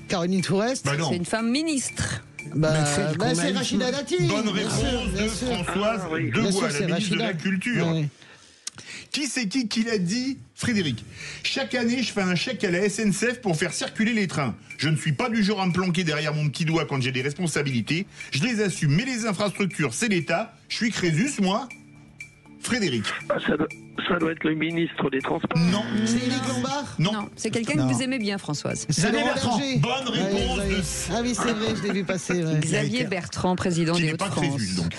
Caroline Toureste? Non. C'est une femme ministre. C'est Rachida Dati. Bonne réponse de Françoise Degois, la ministre de la Culture. Oui. Qui c'est qui l'a dit? Frédéric. Chaque année, je fais un chèque à la SNCF pour faire circuler les trains. Je ne suis pas du genre à me planquer derrière mon petit doigt quand j'ai des responsabilités. Je les assume, mais les infrastructures, c'est l'État. Je suis Crésus, moi. Frédéric. Ça doit être le ministre des Transports. Non. C'est Éric Lombard? Non. C'est quelqu'un que vous aimez bien, Françoise. Xavier Bertrand. Bonne réponse. Ah oui, c'est vrai, je l'ai vu passer. Xavier Bertrand, président des Hauts-de-France. Qui n'est pas Crésus, donc.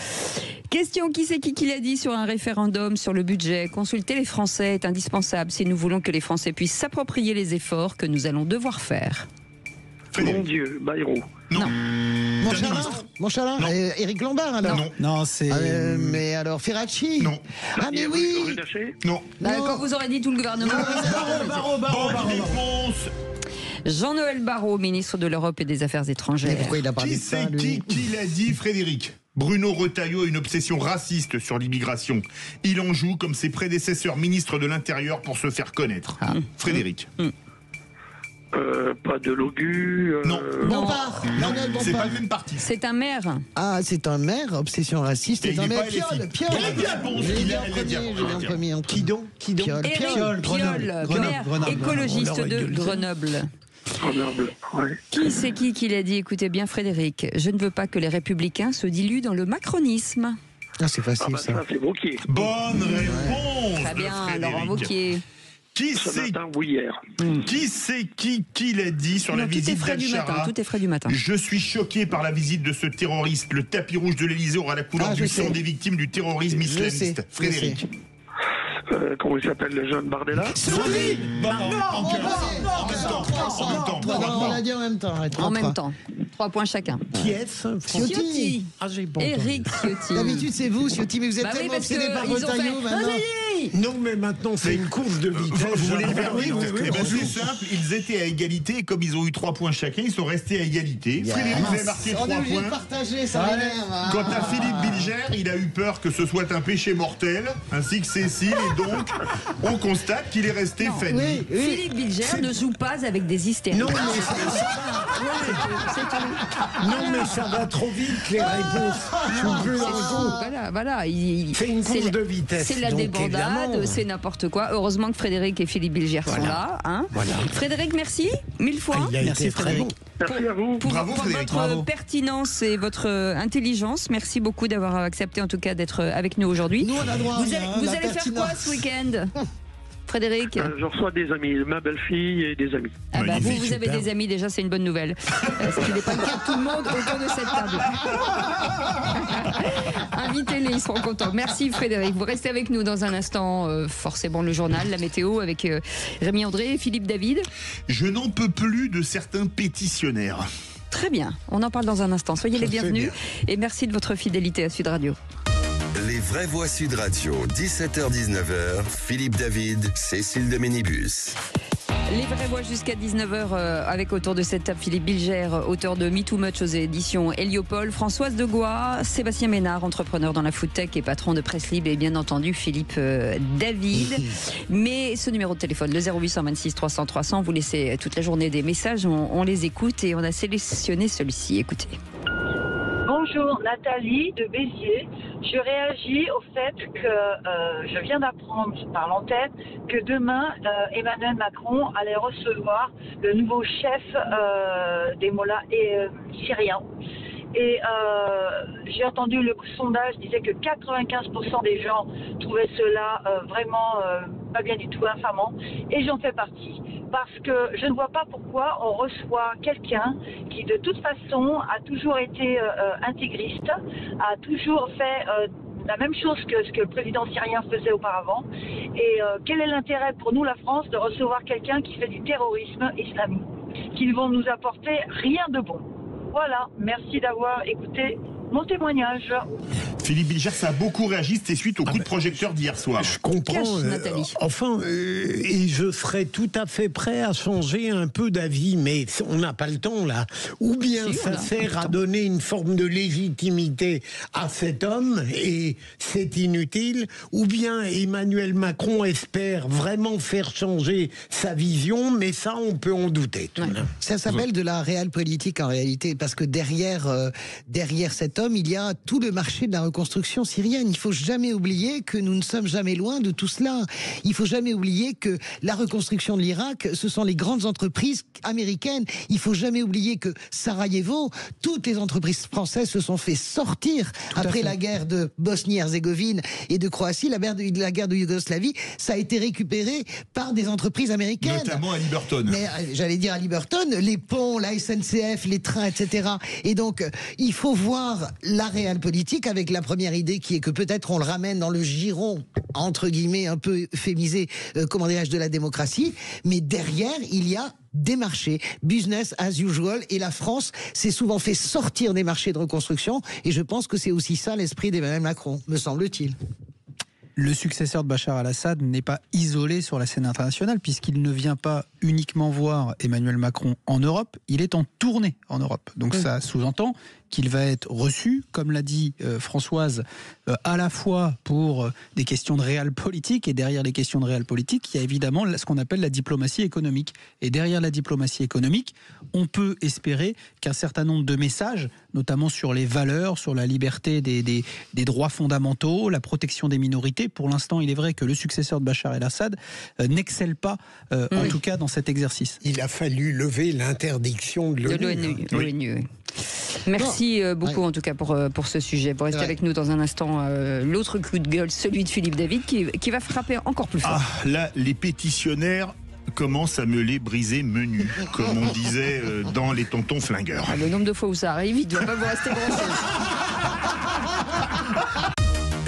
Question, qui c'est qui l'a dit sur un référendum sur le budget? Consulter les Français est indispensable si nous voulons que les Français puissent s'approprier les efforts que nous allons devoir faire. Mon Dieu, Bayrou. Non. Monchalin. Éric Lombard, alors? Non, c'est... mais alors, Ferracci? Non. Ah, mais oui. Non. Quand vous aurez dit tout le gouvernement... Bonne réponse. Jean-Noël Barrot, ministre de l'Europe et des Affaires étrangères. Mais pourquoi il a parlé de ça, lui? Qui l'a dit, Frédéric? Bruno Retailleau a une obsession raciste sur l'immigration. Il en joue comme ses prédécesseurs ministres de l'Intérieur pour se faire connaître. Frédéric. Pas de Logu. Non. Bompard. Non, c'est pas le même parti. C'est un maire. Ah, c'est un maire, obsession raciste. C'est un maire. Piol. Qui donc? Piol, maire écologiste de Grenoble. Qui c'est qui l'a dit? Écoutez bien, Frédéric. Je ne veux pas que les Républicains se diluent dans le macronisme. Ah, c'est facile, ça. Ça, c'est Wauquiez. Bonne réponse. Très bien, Laurent Wauquiez. Qui c'est qui l'a dit sur la visite d'Al-Shara? Tout est frais du matin. Je suis choqué par la visite de ce terroriste. Le tapis rouge de l'Élysée aura la couleur du sang des victimes du terrorisme islamiste. Frédéric. Comment il s'appelle, le jeune Bardella? Oui. On l'a dit en même temps. En même temps. 3 points chacun. Qui est-ce? Ciotti. Ah, j'ai pas Éric Ciotti. D'habitude, c'est vous, Ciotti, mais vous êtes tellement obsédé par Retailleau maintenant. Non, mais maintenant, c'est une course de vitesse. Vous voulez le faire? Oui. C'est simple, ils étaient à égalité et comme ils ont eu 3 points chacun, ils sont restés à égalité. Frédéric, vous avez marqué 3 points. On est obligé de partager, ça m'énerve. Quant à Philippe Bilger, il a eu peur que ce soit un péché mortel, ainsi que Cécile, et donc on constate qu'il est resté Fanny. Philippe Bilger ne joue pas avec des hystériques. Non, mais ça va trop vite, les réponses. Voilà, c'est une course de vitesse. C'est la débandade. balade, c'est n'importe quoi. Heureusement que Frédéric et Philippe Bilger sont là. Hein. Frédéric, merci 1000 fois. Merci Frédéric. Merci à vous. Pour Bravo, Frédéric. votre pertinence et votre intelligence. Merci beaucoup d'avoir accepté en tout cas d'être avec nous aujourd'hui. Nous on a droit. Vous allez faire quoi ce week-end, Frédéric? Je reçois des amis, ma belle-fille et des amis. Ah bah vous avez des amis déjà, c'est une bonne nouvelle. Ce qui n'est pas le cas de tout le monde autour de cette table. Invitez-les, ils seront contents. Merci Frédéric. Vous restez avec nous dans un instant, forcément le journal, la météo avec Rémi André et Philippe David. Je n'en peux plus de certains pétitionnaires. Très bien, on en parle dans un instant. Soyez les bienvenus et merci de votre fidélité à Sud Radio. Les vraies voix Sud Radio, 17h-19h, Philippe David, Cécile de Ménibus. Les vraies voix jusqu'à 19h avec autour de cette table Philippe Bilger, auteur de Me Too Much aux éditions Héliopole, Françoise de Gois, Sébastien Ménard, entrepreneur dans la foodtech et patron de Presse Libre, et bien entendu Philippe David. Mais ce numéro de téléphone, le 0826 300 300, vous laissez toute la journée des messages, on les écoute et on a sélectionné celui-ci. Écoutez. Bonjour, Nathalie de Béziers. Je réagis au fait que je viens d'apprendre par l'antenne que demain, Emmanuel Macron allait recevoir le nouveau chef des mollahs syriens. Et j'ai entendu le sondage disait que 95% des gens trouvaient cela vraiment pas bien du tout, infamant. Et j'en fais partie. Parce que je ne vois pas pourquoi on reçoit quelqu'un qui de toute façon a toujours été intégriste, a toujours fait la même chose que ce que le président syrien faisait auparavant. Et quel est l'intérêt pour nous, la France, de recevoir quelqu'un qui fait du terrorisme islamique, qui ne vont nous apporter rien de bon. Voilà, merci d'avoir écouté mon témoignage. Philippe Bilger, ça a beaucoup réagi, c'était suite au coup de projecteur d'hier soir. Je comprends. Et je serais tout à fait prêt à changer un peu d'avis, mais on n'a pas le temps là. Ou bien ça sert à donner une forme de légitimité à cet homme et c'est inutile, ou bien Emmanuel Macron espère vraiment faire changer sa vision, mais ça on peut en douter. Ça s'appelle de la réelle politique en réalité, parce que derrière cet homme, il y a tout le marché de la reconstruction syrienne. Il ne faut jamais oublier que nous ne sommes jamais loin de tout cela. Il ne faut jamais oublier que la reconstruction de l'Irak, ce sont les grandes entreprises américaines. Il ne faut jamais oublier que Sarajevo, toutes les entreprises françaises se sont fait sortir après la guerre de Bosnie-Herzégovine et de Croatie, la guerre de Yougoslavie. Ça a été récupéré par des entreprises américaines. Notamment à Liberton. Mais j'allais dire à Liberton, les ponts, la SNCF, les trains, etc. Et donc, il faut voir la réelle politique avec la première idée qui est que peut-être on le ramène dans le giron, entre guillemets, un peu euphémisé, de la démocratie, mais derrière, il y a des marchés, business as usual, et la France s'est souvent fait sortir des marchés de reconstruction, et je pense que c'est aussi ça l'esprit d'Emmanuel Macron, me semble-t-il. Le successeur de Bachar al-Assad n'est pas isolé sur la scène internationale puisqu'il ne vient pas uniquement voir Emmanuel Macron en Europe, il est en tournée en Europe. Donc ça sous-entend qu'il va être reçu, comme l'a dit Françoise, à la fois pour des questions de réel politique, et derrière les questions de réel politique, il y a évidemment ce qu'on appelle la diplomatie économique. Et derrière la diplomatie économique, on peut espérer qu'un certain nombre de messages, notamment sur les valeurs, sur la liberté des droits fondamentaux, la protection des minorités, pour l'instant il est vrai que le successeur de Bachar el-Assad n'excelle pas, en tout cas dans cet exercice. Il a fallu lever l'interdiction de l'ONU. Merci beaucoup en tout cas pour ce sujet. Vous restez avec nous dans un instant. L'autre coup de gueule, celui de Philippe David, qui va frapper encore plus fort. Ah, là, les pétitionnaires commencent à me les briser menus, comme on disait dans les tontons flingueurs. Le nombre de fois où ça arrive, il ne doit pas vous rester grand-chose.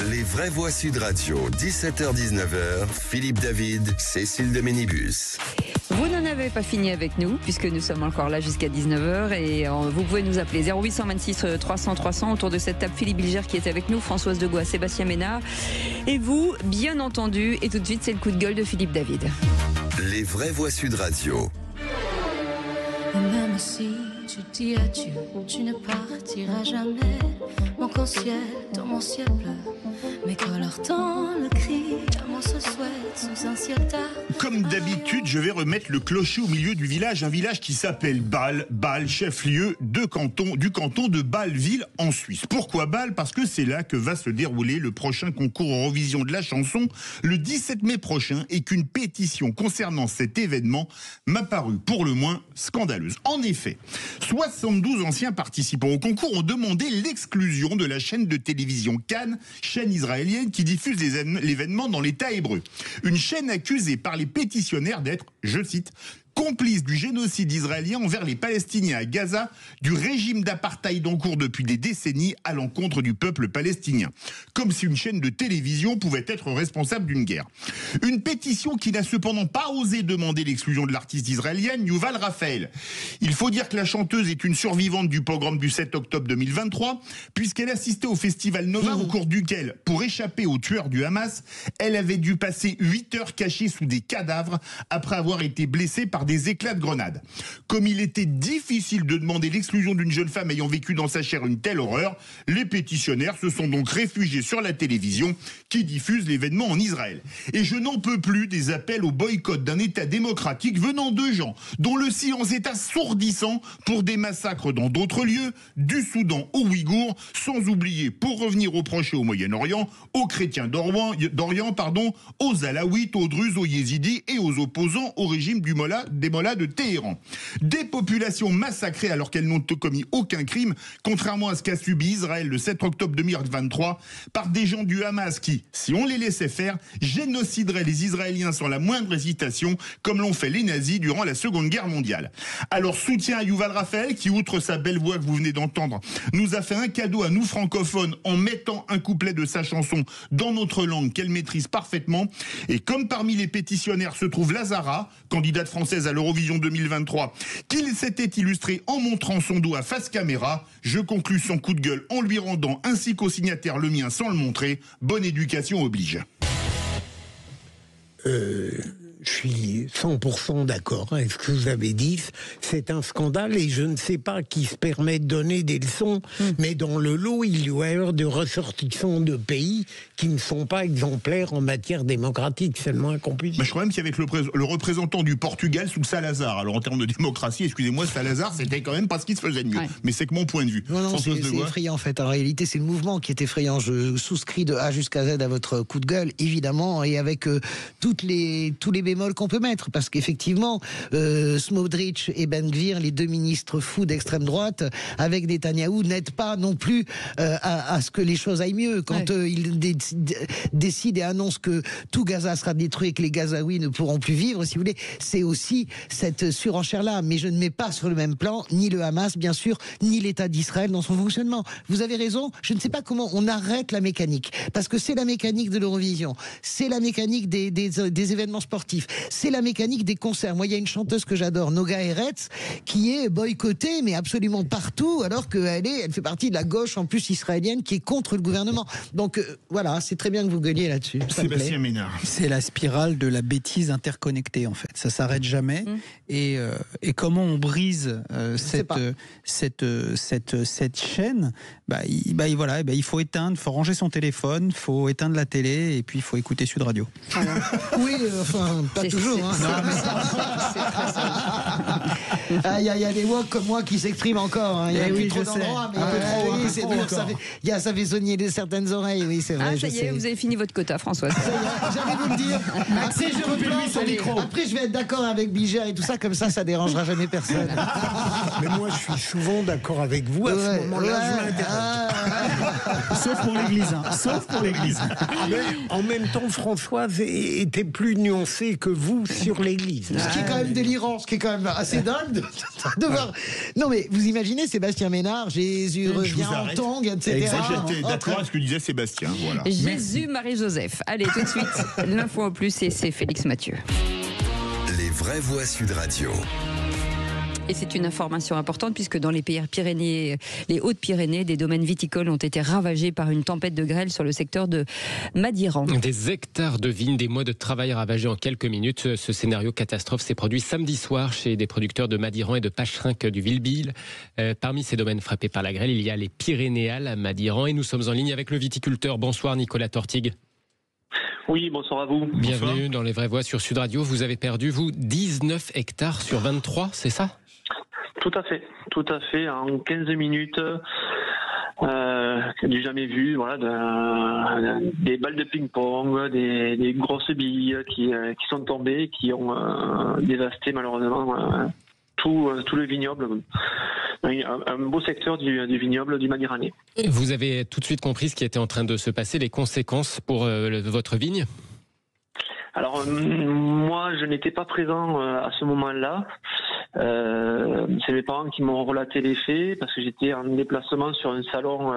Les vraies voix Sud Radio, 17h-19h, Philippe David, Cécile de Ménibus. Vous n'en avez pas fini avec nous, puisque nous sommes encore là jusqu'à 19h, et vous pouvez nous appeler 0826 300 300 autour de cette table. Philippe Bilger qui est avec nous, Françoise de Gois, Sébastien Ménard, et vous, bien entendu. Et tout de suite, c'est le coup de gueule de Philippe David. Les vraies voix Sud Radio. Et même si tu dis adieu, tu ne partiras jamais. Mon arc-en-ciel dans mon ciel bleu. Mais quand leur tend le cri, l'amour se souhaite sous un ciel tard. Comme d'habitude, je vais remettre le clocher au milieu du village, un village qui s'appelle Bâle, chef-lieu du canton de Bâle-Ville en Suisse. Pourquoi Bâle? Parce que c'est là que va se dérouler le prochain concours Eurovision de la chanson le 17 mai prochain, et qu'une pétition concernant cet événement m'a paru pour le moins scandaleuse. En effet, 72 anciens participants au concours ont demandé l'exclusion de la chaîne de télévision Cannes, chaîne israélienne qui diffuse l'événement dans l'État hébreu. Une chaîne accusée par les pétitionnaires d'être, je cite, complice du génocide israélien envers les Palestiniens à Gaza, du régime d'apartheid en cours depuis des décennies à l'encontre du peuple palestinien. Comme si une chaîne de télévision pouvait être responsable d'une guerre. Une pétition qui n'a cependant pas osé demander l'exclusion de l'artiste israélienne Yuval Raphael. Il faut dire que la chanteuse est une survivante du pogrom du 7 octobre 2023, puisqu'elle assistait au festival Nova au cours duquel, pour échapper aux tueurs du Hamas, elle avait dû passer 8 heures cachée sous des cadavres après avoir été blessée par des éclats de grenades. Comme il était difficile de demander l'exclusion d'une jeune femme ayant vécu dans sa chair une telle horreur, les pétitionnaires se sont donc réfugiés sur la télévision qui diffuse l'événement en Israël. Et je n'en peux plus des appels au boycott d'un État démocratique venant de gens dont le silence est assourdissant pour des massacres dans d'autres lieux, du Soudan aux Ouïghours, sans oublier, pour revenir aux Proches et au Moyen-Orient, aux chrétiens d'Orient, aux Alaouites, aux Druzes, aux Yézidis et aux opposants au régime des mollahs de Téhéran. Des populations massacrées alors qu'elles n'ont commis aucun crime, contrairement à ce qu'a subi Israël le 7 octobre 2023 par des gens du Hamas qui, si on les laissait faire, génocideraient les Israéliens sans la moindre hésitation, comme l'ont fait les nazis durant la Seconde Guerre mondiale. Alors soutien à Yuval Raphael qui, outre sa belle voix que vous venez d'entendre, nous a fait un cadeau à nous francophones en mettant un couplet de sa chanson dans notre langue qu'elle maîtrise parfaitement. Et comme parmi les pétitionnaires se trouve Lazara, candidate française à l'Eurovision 2023, qu'il s'était illustré en montrant son doigt face caméra, je conclus son coup de gueule en lui rendant, ainsi qu'au signataire le mien sans le montrer, bonne éducation oblige. Je suis 100% d'accord avec ce que vous avez dit. C'est un scandale et je ne sais pas qui se permet de donner des leçons, mais dans le lot, il y a de ressortissants de pays qui ne sont pas exemplaires en matière démocratique. C'est le moins qu'on puisse dire. Je crois même qu'il y avait le représentant du Portugal sous Salazar. Alors en termes de démocratie, excusez-moi, Salazar, c'était quand même pas ce qui se faisait de mieux. Ouais. Mais c'est que mon point de vue. Non, c'est effrayant en fait. En réalité, c'est le mouvement qui est effrayant. Je souscris de A jusqu'à Z à votre coup de gueule, évidemment, et avec tous les bémols qu'on peut mettre, parce qu'effectivement, Smotrich et Ben Gvir, les deux ministres fous d'extrême droite, avec Netanyahou, n'aident pas non plus à ce que les choses aillent mieux. Quand ils décident et annoncent que tout Gaza sera détruit et que les Gazaouis ne pourront plus vivre, si vous voulez, c'est aussi cette surenchère-là. Mais je ne mets pas sur le même plan ni le Hamas, bien sûr, ni l'État d'Israël dans son fonctionnement. Vous avez raison, je ne sais pas comment on arrête la mécanique, parce que c'est la mécanique de l'Eurovision, c'est la mécanique des événements sportifs, c'est la mécanique des concerts. Moi, il y a une chanteuse que j'adore, Noga Eretz, qui est boycottée, mais absolument partout, alors qu'elle fait partie de la gauche, en plus israélienne, qui est contre le gouvernement. Donc, voilà, c'est très bien que vous gueuliez là-dessus. Sébastien Ménard. C'est la spirale de la bêtise interconnectée, en fait. Ça s'arrête jamais. Et comment on brise cette chaîne, il faut éteindre, il faut ranger son téléphone, il faut éteindre la télé, et puis il faut écouter Sud Radio. Oui, enfin, pas toujours. Il y a des woks comme moi qui s'expriment encore. Il y a plus trop d'endroits, mais ça fait sonner certaines oreilles. Oui, c'est vrai. Ça y est, vous avez fini votre quota, Françoise. J'allais vous le dire. Après, je vais être d'accord avec Biger et tout ça, comme ça dérangera jamais personne. Mais moi, je suis souvent d'accord avec vous. À ce moment-là, je m'interroge. Sauf pour l'Église. Sauf pour l'Église. Mais en même temps, Françoise était plus nuancée que vous sur l'Église. Ce qui est quand même délirant, ce qui est quand même assez dingue de voir. Non, mais vous imaginez Sébastien Ménard, Jésus revient en tongue, etc. J'étais d'accord avec ce que disait Sébastien. Voilà. Jésus, Marie-Joseph. Allez, tout de suite, l'info en plus, et c'est Félix Mathieu. Les vraies voix Sud Radio. Et c'est une information importante puisque dans les Pyrénées, les Hautes-Pyrénées, des domaines viticoles ont été ravagés par une tempête de grêle sur le secteur de Madiran. Des hectares de vignes, des mois de travail ravagés en quelques minutes. Ce scénario catastrophe s'est produit samedi soir chez des producteurs de Madiran et de Pacherinck du Villebille. Parmi ces domaines frappés par la grêle, il y a les Pyrénéales à Madiran et nous sommes en ligne avec le viticulteur. Bonsoir Nicolas Tortigue. Oui, bonsoir à vous. Bienvenue dans Les Vraies Voix sur Sud Radio. Vous avez perdu, vous, 19 hectares sur 23, c'est ça ? Tout à fait, en 15 minutes, du jamais vu, voilà, des balles de ping-pong, des grosses billes qui sont tombées, qui ont dévasté malheureusement tout le vignoble, un beau secteur du vignoble du Madiranais. Vous avez tout de suite compris ce qui était en train de se passer, les conséquences pour votre vigne ? Alors moi je n'étais pas présent à ce moment-là, c'est mes parents qui m'ont relaté les faits parce que j'étais en déplacement sur un salon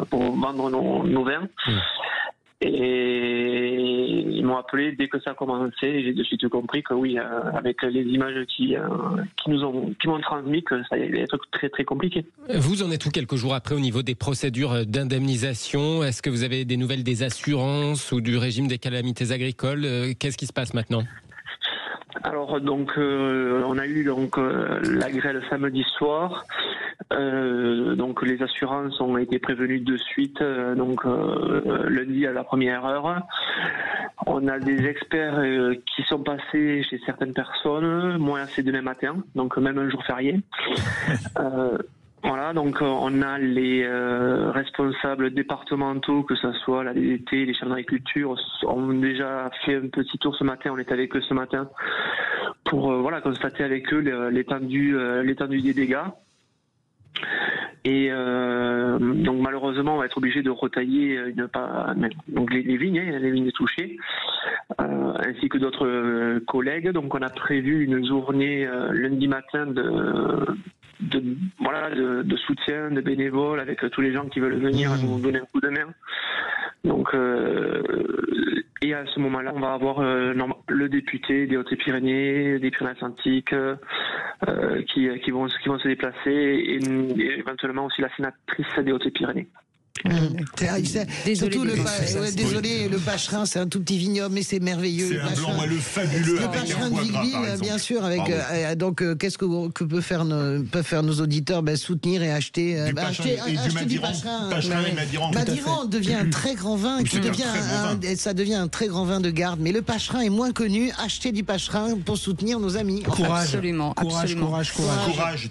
pour vendre nos vins. Et ils m'ont appelé dès que ça a commencé et j'ai de suite compris que oui, avec les images qui m'ont transmis, que ça allait être très très compliqué. Vous en êtes où quelques jours après au niveau des procédures d'indemnisation ? Est-ce que vous avez des nouvelles des assurances ou du régime des calamités agricoles ? Qu'est-ce qui se passe maintenant ? Alors donc on a eu la grêle samedi soir. Donc les assurances ont été prévenues de suite, lundi à la première heure. On a des experts qui sont passés chez certaines personnes. Moi c'est demain matin, donc même un jour férié. Voilà, donc on a les responsables départementaux, que ce soit la DDT, les chambres d'agriculture, ont déjà fait un petit tour ce matin. On est avec eux ce matin pour constater avec eux l'étendue des dégâts. Et donc malheureusement on va être obligé de retailler les vignes touchées, ainsi que d'autres collègues. Donc on a prévu une journée lundi matin de soutien, de bénévoles, avec tous les gens qui veulent venir nous donner un coup de main. Donc et à ce moment-là, on va avoir le député des Hautes-Pyrénées, des Pyrénées-Atlantiques qui vont se déplacer et éventuellement aussi la sénatrice des Hautes-Pyrénées. Désolé, le Pacherinck, c'est un tout petit vignoble, mais c'est merveilleux. C'est un blanc moelleux fabuleux. Le Pacherinck de Villebille, bien sûr. Donc, qu'est-ce que peuvent faire nos auditeurs ? Soutenir et acheter du Pacherinck. Madiran devient un très grand vin, ça devient un très grand vin de garde. Mais le Pacherinck est moins connu. Achetez du Pacherinck pour soutenir nos amis. Absolument. Courage,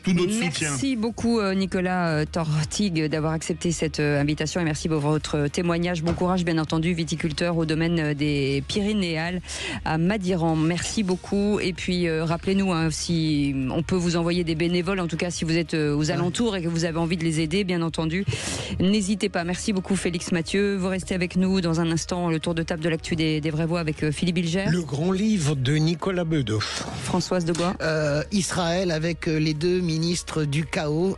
tout notre soutien. Merci beaucoup Nicolas Tortigue d'avoir accepté cette invitation. Et merci pour votre témoignage. Bon courage, bien entendu, viticulteur au domaine des Pyrénéales à Madiran. Merci beaucoup. Et puis, rappelez-nous si on peut vous envoyer des bénévoles, en tout cas si vous êtes aux alentours et que vous avez envie de les aider, bien entendu. N'hésitez pas. Merci beaucoup, Félix Mathieu. Vous restez avec nous dans un instant. Le tour de table de l'actu des Vraies Voix avec Philippe Bilger. Le grand livre de Nicolas Bedos. Françoise Degois. Israël avec les deux ministres du chaos,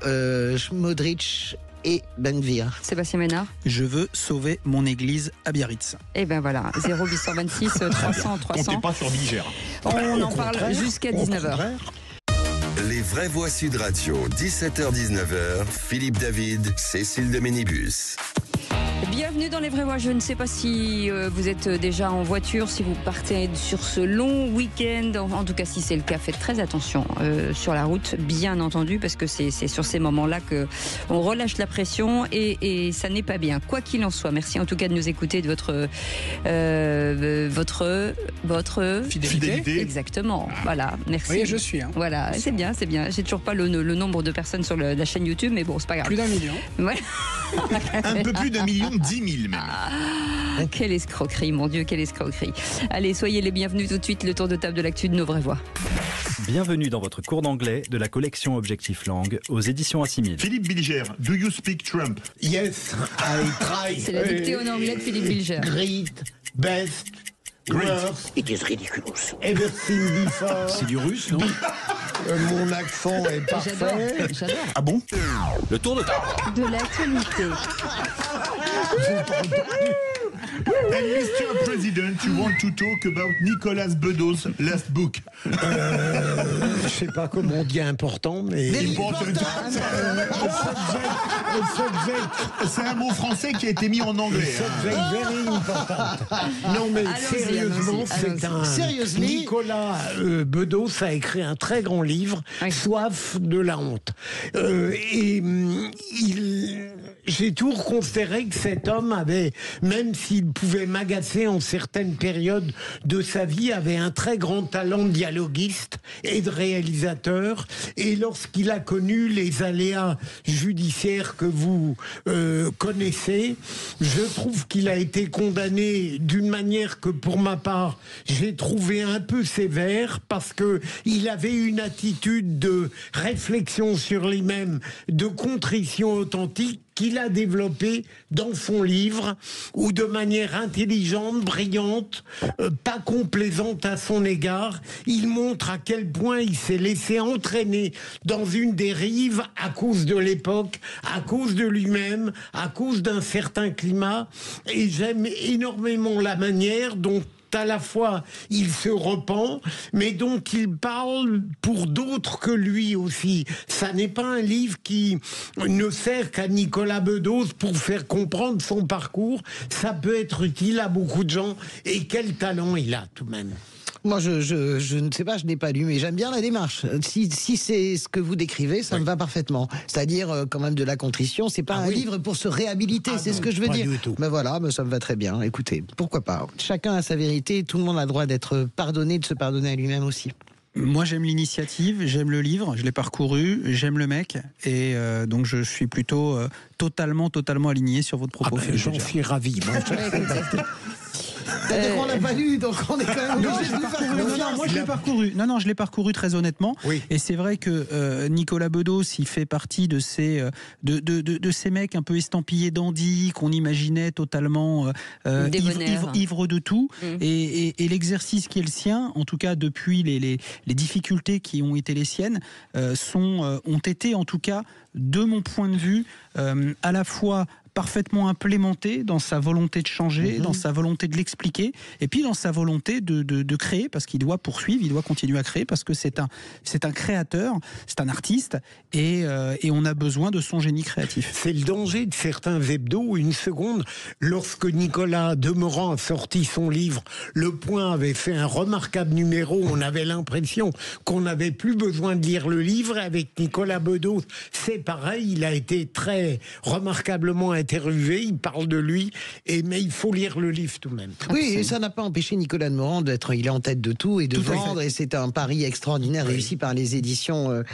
Smotrich et Ben Gvir. Sébastien Ménard. Je veux sauver mon église à Biarritz. Et ben voilà, 0826 300 300. Comptez pas sur Bilger. On en parle jusqu'à 19h. Les Vraies Voix Sud Radio, 17h-19h, Philippe David, Cécile de Ménibus. Bienvenue dans Les Vraies Voix. Je ne sais pas si vous êtes déjà en voiture, si vous partez sur ce long week-end. En tout cas, si c'est le cas, faites très attention sur la route, bien entendu, parce que c'est sur ces moments-là qu'on relâche la pression et ça n'est pas bien. Quoi qu'il en soit, merci en tout cas de nous écouter, de votre fidélité. Exactement. Voilà, merci. Oui, je suis. Voilà, c'est bien. J'ai toujours pas le nombre de personnes sur la chaîne YouTube, mais bon, c'est pas grave. Plus d'1 million. Ouais. Un peu plus d'1 million, 10 000 même. Quelle escroquerie, mon Dieu, quelle escroquerie. Allez, soyez les bienvenus tout de suite, le tour de table de l'actu de Nos Vraies Voix. Bienvenue dans votre cours d'anglais de la collection Objectif Langue aux éditions Assimil. Philippe Bilger, do you speak Trump? Yes, I try. C'est la dictée en anglais de Philippe Bilger. Great, best, worst. It is ridiculous. Everything before. C'est du russe, non? Mon accent est parfait. J'adore. Ah bon? Le tour de table. De l'actualité. And Mr. President, you want to talk about Nicolas Bedos' last book? Je sais pas comment on dit important, mais... C'est un mot français qui a été mis en anglais. Very important. Non, mais sérieusement, Nicolas Bedos a écrit un très grand livre, Soif de la honte. J'ai toujours considéré que cet homme avait, même s'il pouvait m'agacer en certaines périodes de sa vie, avait un très grand talent de dialoguiste et de réalisateur. Et lorsqu'il a connu les aléas judiciaires que vous connaissez, je trouve qu'il a été condamné d'une manière que, pour ma part, j'ai trouvé un peu sévère, parce que il avait une attitude de réflexion sur lui-même, de contrition authentique, qu'il a développé dans son livre, où de manière intelligente, brillante, pas complaisante à son égard, il montre à quel point il s'est laissé entraîner dans une dérive à cause de l'époque, à cause de lui-même, à cause d'un certain climat. Et j'aime énormément la manière dont à la fois il se repent, mais dont il parle pour d'autres que lui aussi. Ça n'est pas un livre qui ne sert qu'à Nicolas Bedos pour faire comprendre son parcours. Ça peut être utile à beaucoup de gens. Et quel talent il a tout de même. Moi, je ne sais pas, je n'ai pas lu, mais j'aime bien la démarche. Si c'est ce que vous décrivez, ça me va parfaitement. C'est-à-dire, quand même, de la contrition. C'est pas un livre pour se réhabiliter, c'est ce que je veux dire. Mais voilà, ça me va très bien. Écoutez, pourquoi pas. Chacun a sa vérité, tout le monde a le droit d'être pardonné, de se pardonner à lui-même aussi. Moi, j'aime l'initiative, j'aime le livre, je l'ai parcouru, j'aime le mec, et donc je suis plutôt totalement aligné sur votre propos. J'en suis ravi. C'est-à-dire qu'on l'a pas lu, donc on est quand même obligé de faire confiance. Moi, je l'ai parcouru. Non, je l'ai parcouru très honnêtement. Oui. Et c'est vrai que Nicolas Bedos, il fait partie de ces mecs un peu estampillés dandy, qu'on imaginait totalement ivres de tout. Et l'exercice qui est le sien, en tout cas depuis les difficultés qui ont été les siennes, ont été en tout cas, de mon point de vue, à la fois parfaitement implémenté dans sa volonté de changer, dans sa volonté de l'expliquer, et puis dans sa volonté de créer, parce qu'il doit poursuivre, il doit continuer à créer, parce que c'est un créateur, c'est un artiste, et on a besoin de son génie créatif. C'est le danger de certains hebdos. Une seconde, lorsque Nicolas Demorand a sorti son livre, Le Point avait fait un remarquable numéro, on avait l'impression qu'on n'avait plus besoin de lire le livre. Avec Nicolas Bedos, c'est pareil, il a été très remarquablement interviewé, il parle de lui, mais il faut lire le livre tout de même. Oui, et ça n'a pas empêché Nicolas Demorand d'être, il est en tête de tout et de vendre, et c'est un pari extraordinaire réussi par les éditions,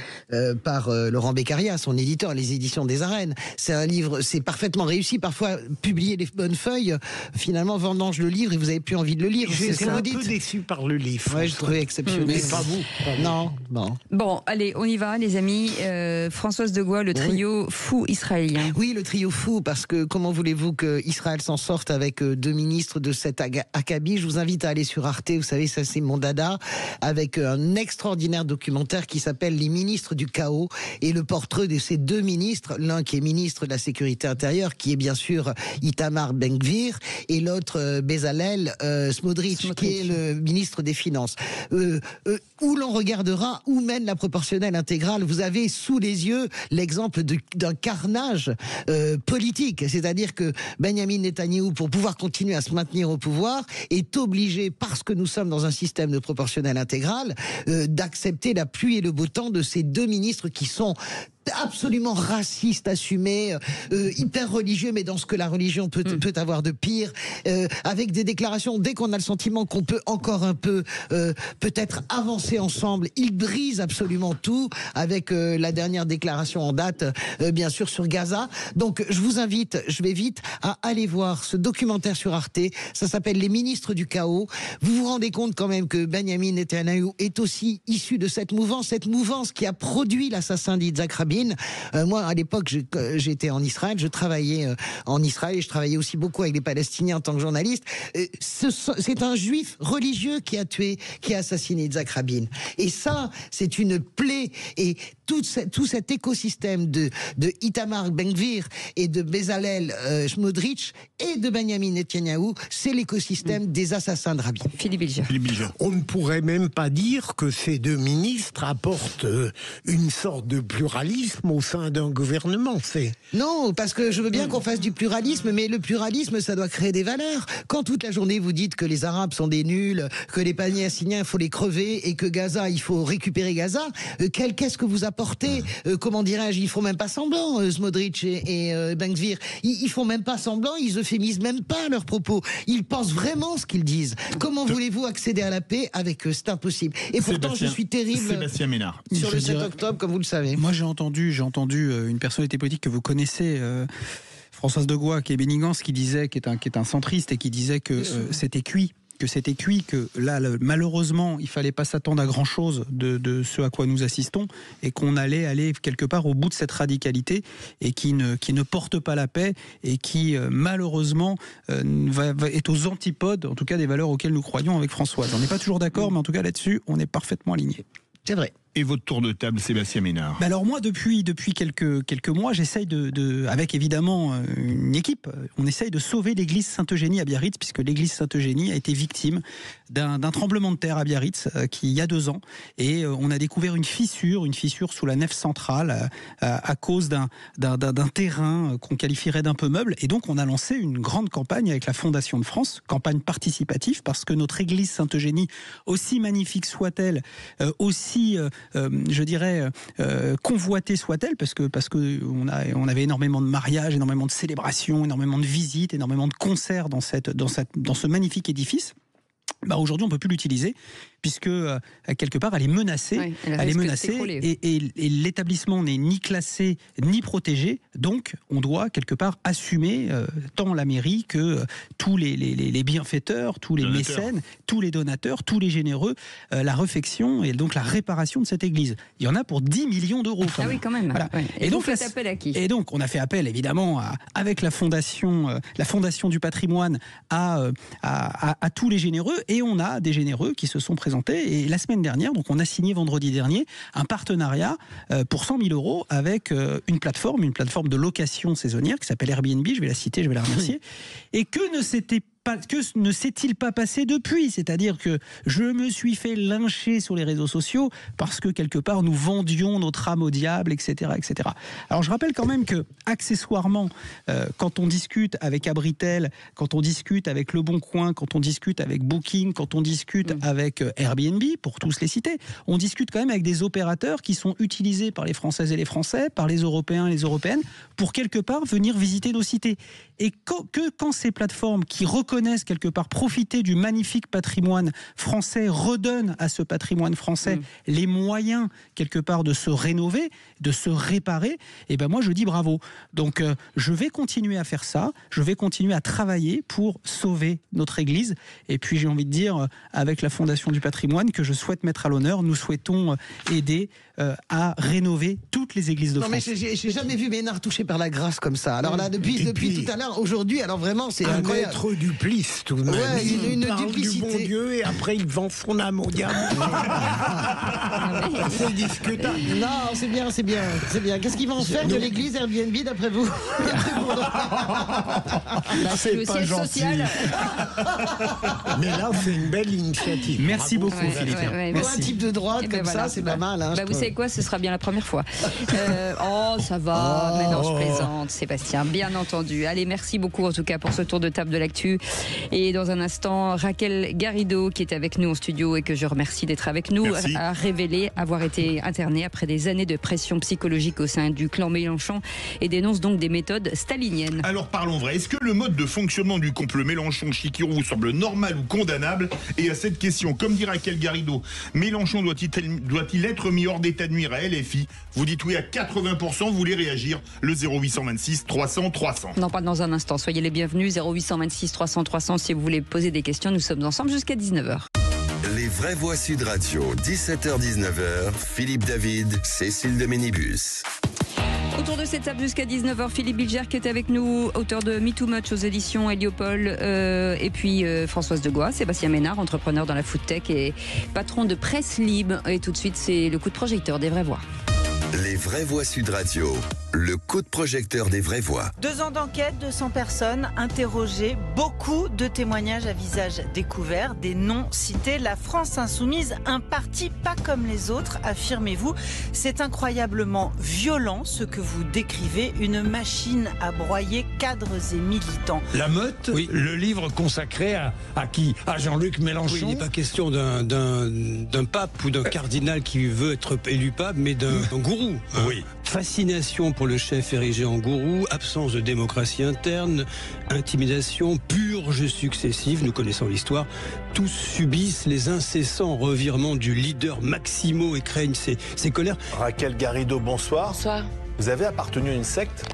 par Laurent Beccaria, son éditeur, les éditions des Arènes. C'est un livre, c'est parfaitement réussi. Parfois, publier les bonnes feuilles, finalement, vendange le livre et vous n'avez plus envie de le lire. J'étais un peu déçu par le livre. Ouais, je trouvais exceptionnel. Mais pas vous. Non. Bon, allez, on y va, les amis. Françoise de Gois, le trio fou israélien. Oui, le trio fou, parce que comment voulez-vous qu'Israël s'en sorte avec deux ministres de cet acabit? Je vous invite à aller sur Arte, vous savez, ça c'est mon dada, avec un extraordinaire documentaire qui s'appelle Les ministres du chaos, et le portrait de ces deux ministres, l'un qui est ministre de la Sécurité intérieure, qui est bien sûr Itamar Ben-Gvir, et l'autre Bezalel Smotrich, qui est le ministre des Finances. Où l'on regardera où mène la proportionnelle intégrale, vous avez sous les yeux l'exemple d'un carnage politique, c'est-à-dire que Benyamin Netanyahou, pour pouvoir continuer à se maintenir au pouvoir, est obligé, parce que nous sommes dans un système de proportionnelle intégrale, d'accepter la pluie et le beau temps de ces deux ministres qui sont absolument raciste assumé, hyper religieux, mais dans ce que la religion peut avoir de pire, avec des déclarations, dès qu'on a le sentiment qu'on peut encore un peu peut-être avancer ensemble, il brise absolument tout, avec la dernière déclaration en date, bien sûr, sur Gaza. Donc je vous invite, je vais vite, à aller voir ce documentaire sur Arte, ça s'appelle Les ministres du chaos. Vous vous rendez compte quand même que Benyamin Netanyahou est aussi issu de cette mouvance qui a produit l'assassin d'Yitzhak Rabin, Rabin. Moi, à l'époque, j'étais en Israël, je travaillais en Israël et je travaillais aussi beaucoup avec les Palestiniens en tant que journaliste. C'est un juif religieux qui a assassiné Yitzhak Rabin. Et ça, c'est une plaie. Et tout cet écosystème de Itamar Ben-Gvir et de Bezalel Smotrich et de Benjamin Netanyahou, c'est l'écosystème des assassins de Rabin. Philippe Bilger. On ne pourrait même pas dire que ces deux ministres apportent une sorte de pluralisme au sein d'un gouvernement. Non, parce que je veux bien qu'on fasse du pluralisme, mais le pluralisme, ça doit créer des valeurs. Quand toute la journée vous dites que les Arabes sont des nuls, que les Palestiniens, il faut les crever, et que Gaza, il faut récupérer Gaza, qu'est-ce que vous apportez? Comment dirais-je? Ils font même pas semblant, Smotrich et Ben-Gvir. Ils font même pas semblant, ils euphémisent même pas leurs propos. Ils pensent vraiment ce qu'ils disent. Comment voulez-vous accéder à la paix avec eux? C'est impossible. Et pourtant, je suis terrible Sébastien Ménard. sur le 7 octobre, comme vous le savez. Moi, j'ai entendu une personnalité politique que vous connaissez, Françoise de Gois, qui est bénigance, qui est un centriste et qui disait que c'était cuit. Que là, malheureusement, il fallait pas s'attendre à grand-chose de ce à quoi nous assistons, et qu'on allait aller quelque part au bout de cette radicalité, et qui ne porte pas la paix, et qui, malheureusement, est aux antipodes, en tout cas, des valeurs auxquelles nous croyons avec Françoise. On n'est pas toujours d'accord, mais en tout cas, là-dessus, on est parfaitement alignés. C'est vrai. Et votre tour de table, Sébastien Ménard? Alors moi, depuis quelques mois, j'essaye avec évidemment une équipe, on essaye de sauver l'église Sainte-Eugénie à Biarritz, puisque l'église Sainte-Eugénie a été victime d'un tremblement de terre à Biarritz il y a 2 ans, et on a découvert une fissure sous la nef centrale à cause d'un terrain qu'on qualifierait d'un peu meuble, et donc on a lancé une grande campagne avec la Fondation de France, campagne participative, parce que notre église Sainte-Eugénie, aussi magnifique soit-elle, aussi je dirais convoitée soit-elle, parce que on avait énormément de mariages, énormément de célébrations, énormément de visites, énormément de concerts dans ce magnifique édifice. Aujourd'hui, on ne peut plus l'utiliser, puisque quelque part, elle est menacée. Oui, elle est menacée, et l'établissement n'est ni classé ni protégé. Donc, on doit quelque part assumer, tant la mairie que tous les bienfaiteurs, tous les mécènes, tous les donateurs, tous les généreux, la réfection et donc la réparation de cette église. Il y en a pour 10 millions d'euros. Oui, quand même. Voilà. Ouais. Et donc, vous faites appel à qui? Et donc, on a fait appel, évidemment, avec la fondation du patrimoine, à tous les généreux. Et on a des généreux qui se sont présentés. Et la semaine dernière, donc on a signé vendredi dernier un partenariat pour 100 000 euros avec une plateforme de location saisonnière qui s'appelle Airbnb. Je vais la citer, je vais la remercier. Et que ne s'est-il pas passé depuis? C'est-à-dire que je me suis fait lyncher sur les réseaux sociaux parce que quelque part nous vendions notre âme au diable, etc., etc. Alors je rappelle quand même que accessoirement, quand on discute avec Abritel, quand on discute avec Le Bon Coin, quand on discute avec Booking, quand on discute avec Airbnb, pour tous les citer, on discute quand même avec des opérateurs qui sont utilisés par les Françaises et les Français, par les Européens et les Européennes, pour quelque part venir visiter nos cités. Et quand ces plateformes qui reconnaissent quelque part profiter du magnifique patrimoine français redonnent à ce patrimoine français les moyens quelque part de se rénover, de se réparer, et ben moi je dis bravo. Donc je vais continuer à faire ça, je vais continuer à travailler pour sauver notre église, et puis j'ai envie de dire avec la Fondation du patrimoine que je souhaite mettre à l'honneur, nous souhaitons aider à rénover toutes les églises de France. Non mais j'ai jamais vu Ménard touché par la grâce comme ça. Alors là depuis tout à l'heure, aujourd'hui, alors vraiment c'est incroyable. Un maître duplice tout de même. Ouais, une parle duplicité. du bon Dieu et après il vend son âme au diable. C'est discutable. Non, c'est bien. Qu'est-ce qu'ils vont en faire de l'église Airbnb d'après vous? C'est pas gentil. Mais là, c'est une belle initiative. Merci beaucoup, Philippe. Pour un type de droite comme ça, c'est pas mal. Hein, vous savez quoi, ce sera bien la première fois. Ça va, mais non, je plaisante, Sébastien, bien entendu. Allez, merci beaucoup en tout cas pour ce tour de table de l'actu. Et dans un instant, Raquel Garrido, qui est avec nous en studio et que je remercie d'être avec nous, a révélé avoir été internée après des années de pression psychologique au sein du clan Mélenchon et dénonce donc des méthodes staliniennes. Alors parlons vrai, est-ce que le mode de fonctionnement du couple Mélenchon-Chikirou vous semble normal ou condamnable? Et à cette question, comme dit Raquel Garrido, Mélenchon doit-il être mis hors d'état de nuire à LFI? Vous dites oui à 80%, vous voulez réagir, le 0826 300 300. Non, pas dans un instant, soyez les bienvenus, 0826 300 300 si vous voulez poser des questions, nous sommes ensemble jusqu'à 19h. Les vraies voix Sud Radio, 17h-19h, Philippe David, Cécile de Ménibus. Autour de cette table jusqu'à 19h, Philippe Bilger qui est avec nous, auteur de Me Too Much aux éditions Heliopol, et puis Françoise Degois, Sébastien Ménard, entrepreneur dans la food tech et patron de Presse Libre. Et tout de suite, c'est le coup de projecteur des vraies voix. Les vraies voix Sud Radio, le coup de projecteur des vraies voix. 2 ans d'enquête, 200 personnes interrogées, beaucoup de témoignages à visage découvert, des noms cités. La France insoumise, un parti pas comme les autres, affirmez-vous. C'est incroyablement violent ce que vous décrivez, une machine à broyer cadres et militants. La Meute, oui. Le livre consacré à qui? À Jean-Luc Mélenchon. Oui, il n'est pas question d'un pape ou d'un cardinal qui veut être élu pape, mais d'un gourou. Oui. Fascination pour le chef érigé en gourou, absence de démocratie interne, intimidation, purges successives, nous connaissons l'histoire. Tous subissent les incessants revirements du leader Maximo et craignent ses colères. Raquel Garrido, bonsoir. Bonsoir. Vous avez appartenu à une secte ?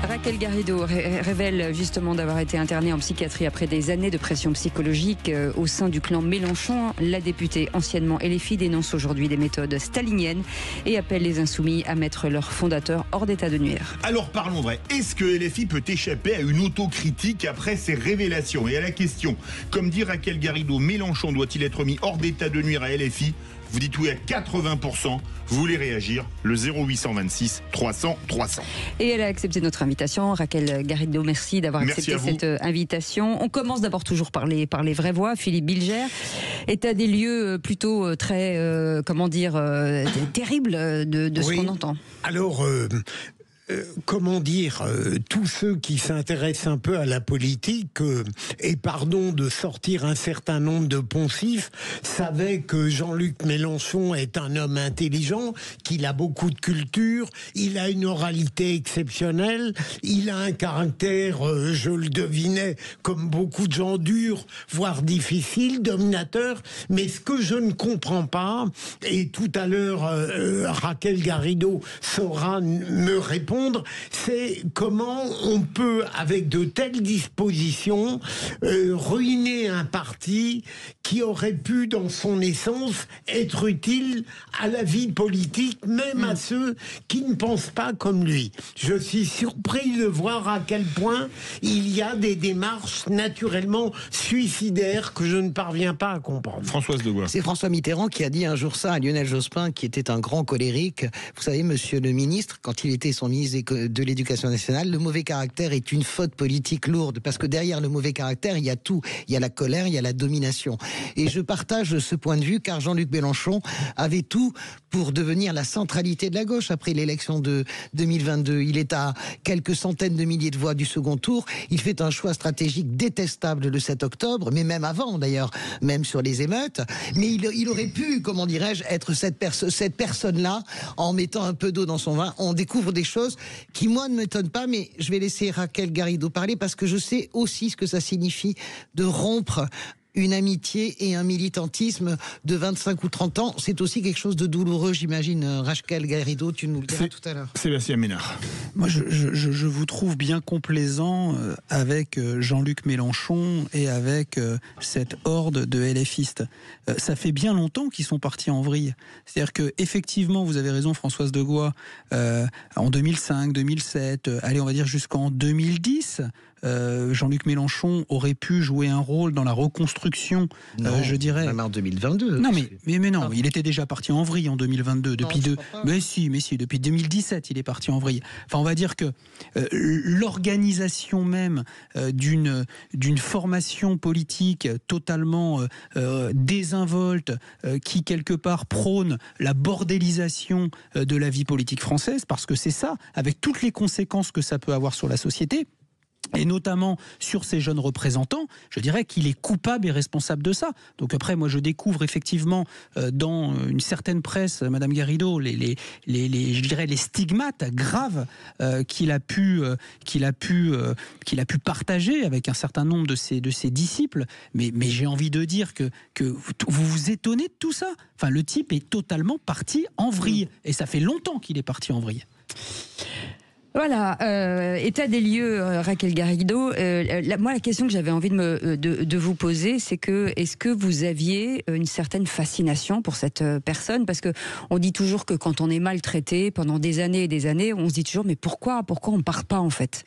Raquel Garrido révèle justement d'avoir été internée en psychiatrie après des années de pression psychologique au sein du clan Mélenchon. La députée anciennement LFI dénonce aujourd'hui des méthodes staliniennes et appelle les insoumis à mettre leur fondateur hors d'état de nuire. Alors parlons vrai, est-ce que LFI peut échapper à une autocritique après ces révélations? Et à la question, comme dit Raquel Garrido, Mélenchon doit-il être mis hors d'état de nuire à LFI? Vous dites oui à 80%, vous voulez réagir, le 0826 300 300. Et elle a accepté notre invitation. Raquel Garrido, merci d'avoir accepté cette invitation. On commence d'abord toujours par les vraies voix. Philippe Bilger, état des lieux plutôt très, terrible de ce qu'on entend. Alors... tous ceux qui s'intéressent un peu à la politique, et pardon de sortir un certain nombre de poncifs, savaient que Jean-Luc Mélenchon est un homme intelligent, qu'il a beaucoup de culture, il a une oralité exceptionnelle, il a un caractère, je le devinais, comme beaucoup de gens durs, voire difficiles, dominateurs, mais ce que je ne comprends pas, et tout à l'heure Raquel Garrido saura me répondre, c'est comment on peut, avec de telles dispositions, ruiner un parti qui aurait pu, dans son essence, être utile à la vie politique, même à ceux qui ne pensent pas comme lui. Je suis surpris de voir à quel point il y a des démarches naturellement suicidaires que je ne parviens pas à comprendre. Françoise Degois. C'est François Mitterrand qui a dit un jour ça à Lionel Jospin, qui était un grand colérique. Vous savez, monsieur le ministre, quand il était son ministre de l'Éducation nationale, le mauvais caractère est une faute politique lourde, parce que derrière le mauvais caractère, il y a tout. Il y a la colère, il y a la domination. Et je partage ce point de vue, car Jean-Luc Mélenchon avait tout pour devenir la centralité de la gauche après l'élection de 2022. Il est à quelques centaines de milliers de voix du second tour. Il fait un choix stratégique détestable le 7 octobre, mais même avant d'ailleurs, même sur les émeutes. Mais il aurait pu, comment dirais-je, être cette personne-là, en mettant un peu d'eau dans son vin. On découvre des choses qui, moi, ne m'étonnent pas, mais je vais laisser Raquel Garrido parler, parce que je sais aussi ce que ça signifie de rompre une amitié et un militantisme de 25 ou 30 ans. C'est aussi quelque chose de douloureux, j'imagine. Raquel Garrido, tu nous le diras tout à l'heure. Sébastien Ménard. Moi, je vous trouve bien complaisant avec Jean-Luc Mélenchon et avec cette horde de LFistes. Ça fait bien longtemps qu'ils sont partis en vrille. C'est-à-dire que, effectivement, vous avez raison, Françoise Degois, en 2005, 2007, allez, on va dire jusqu'en 2010, Jean-Luc Mélenchon aurait pu jouer un rôle dans la reconstruction, je dirais. Même en 2022. Non, mais non, il était déjà parti en vrille en 2022. Mais si, depuis 2017, il est parti en vrille. Enfin, on va dire que l'organisation même d'une formation politique totalement désinvolte, qui quelque part prône la bordélisation de la vie politique française, parce que c'est ça, avec toutes les conséquences que ça peut avoir sur la société, et notamment sur ces jeunes représentants, je dirais qu'il est coupable et responsable de ça. Donc après, moi, je découvre effectivement dans une certaine presse, Madame Garrido, je dirais les stigmates graves qu'il a pu partager avec un certain nombre de ses disciples. Mais j'ai envie de dire que vous vous étonnez de tout ça. Enfin, le type est totalement parti en vrille, et ça fait longtemps qu'il est parti en vrille. Voilà, état des lieux, Raquel Garrido. Moi, la question que j'avais envie de vous poser, c'est que est-ce que vous aviez une certaine fascination pour cette personne? Parce que on dit toujours que quand on est maltraité pendant des années et des années, on se dit toujours mais pourquoi on part pas en fait?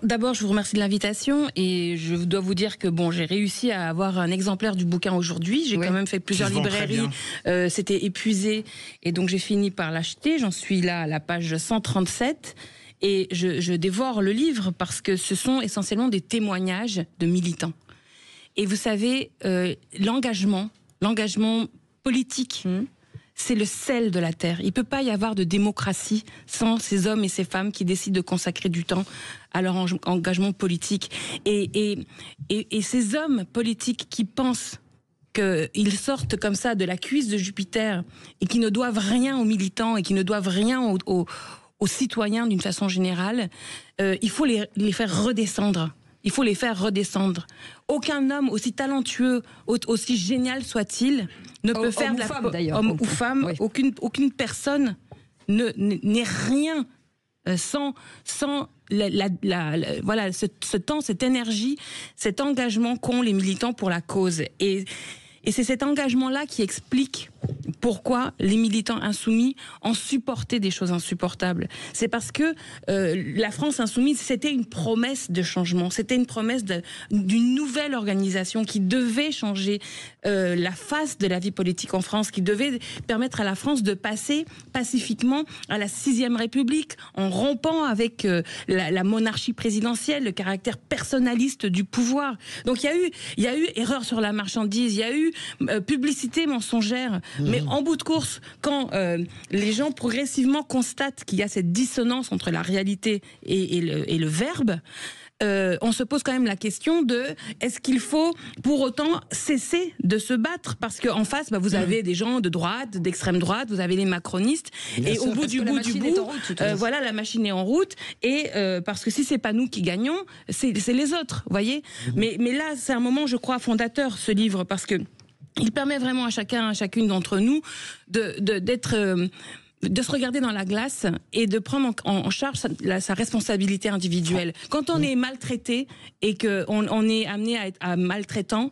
D'abord, je vous remercie de l'invitation et je dois vous dire que j'ai réussi à avoir un exemplaire du bouquin aujourd'hui. J'ai quand même fait plusieurs librairies, c'était épuisé et donc j'ai fini par l'acheter. J'en suis là à la page 137 et je dévore le livre parce que ce sont essentiellement des témoignages de militants. Et vous savez, l'engagement politique, c'est le sel de la terre. Il ne peut pas y avoir de démocratie sans ces hommes et ces femmes qui décident de consacrer du temps à leur engagement politique. Et ces hommes politiques qui pensent qu'ils sortent comme ça de la cuisse de Jupiter et qui ne doivent rien aux militants et qui ne doivent rien aux citoyens d'une façon générale, il faut les faire redescendre. Il faut les faire redescendre. Aucun homme, aussi talentueux, aussi génial soit-il, ne peut faire de la homme ou femme. Oui. Aucune personne n'est rien sans voilà ce temps, cette énergie, cet engagement qu'ont les militants pour la cause. Et c'est cet engagement-là qui explique pourquoi les militants insoumis ont supporté des choses insupportables. C'est parce que la France insoumise, c'était une promesse de changement, c'était une promesse d'une nouvelle organisation qui devait changer la face de la vie politique en France, qui devait permettre à la France de passer pacifiquement à la 6e République, en rompant avec la monarchie présidentielle, le caractère personnaliste du pouvoir. Donc il y a eu erreur sur la marchandise, il y a eu publicité mensongère, mais en bout de course, quand les gens progressivement constatent qu'il y a cette dissonance entre la réalité et le verbe, on se pose quand même la question de est-ce qu'il faut pour autant cesser de se battre, parce qu'en face vous avez des gens de droite, d'extrême droite, vous avez les macronistes, et au bout du bout, voilà, la machine est en route, et parce que si c'est pas nous qui gagnons, c'est les autres, voyez. Mais là c'est un moment, je crois, fondateur, ce livre, parce que il permet vraiment à chacune d'entre nous de se regarder dans la glace et de prendre en charge sa responsabilité individuelle. Quand on est maltraité et qu'on est amené à être maltraitant,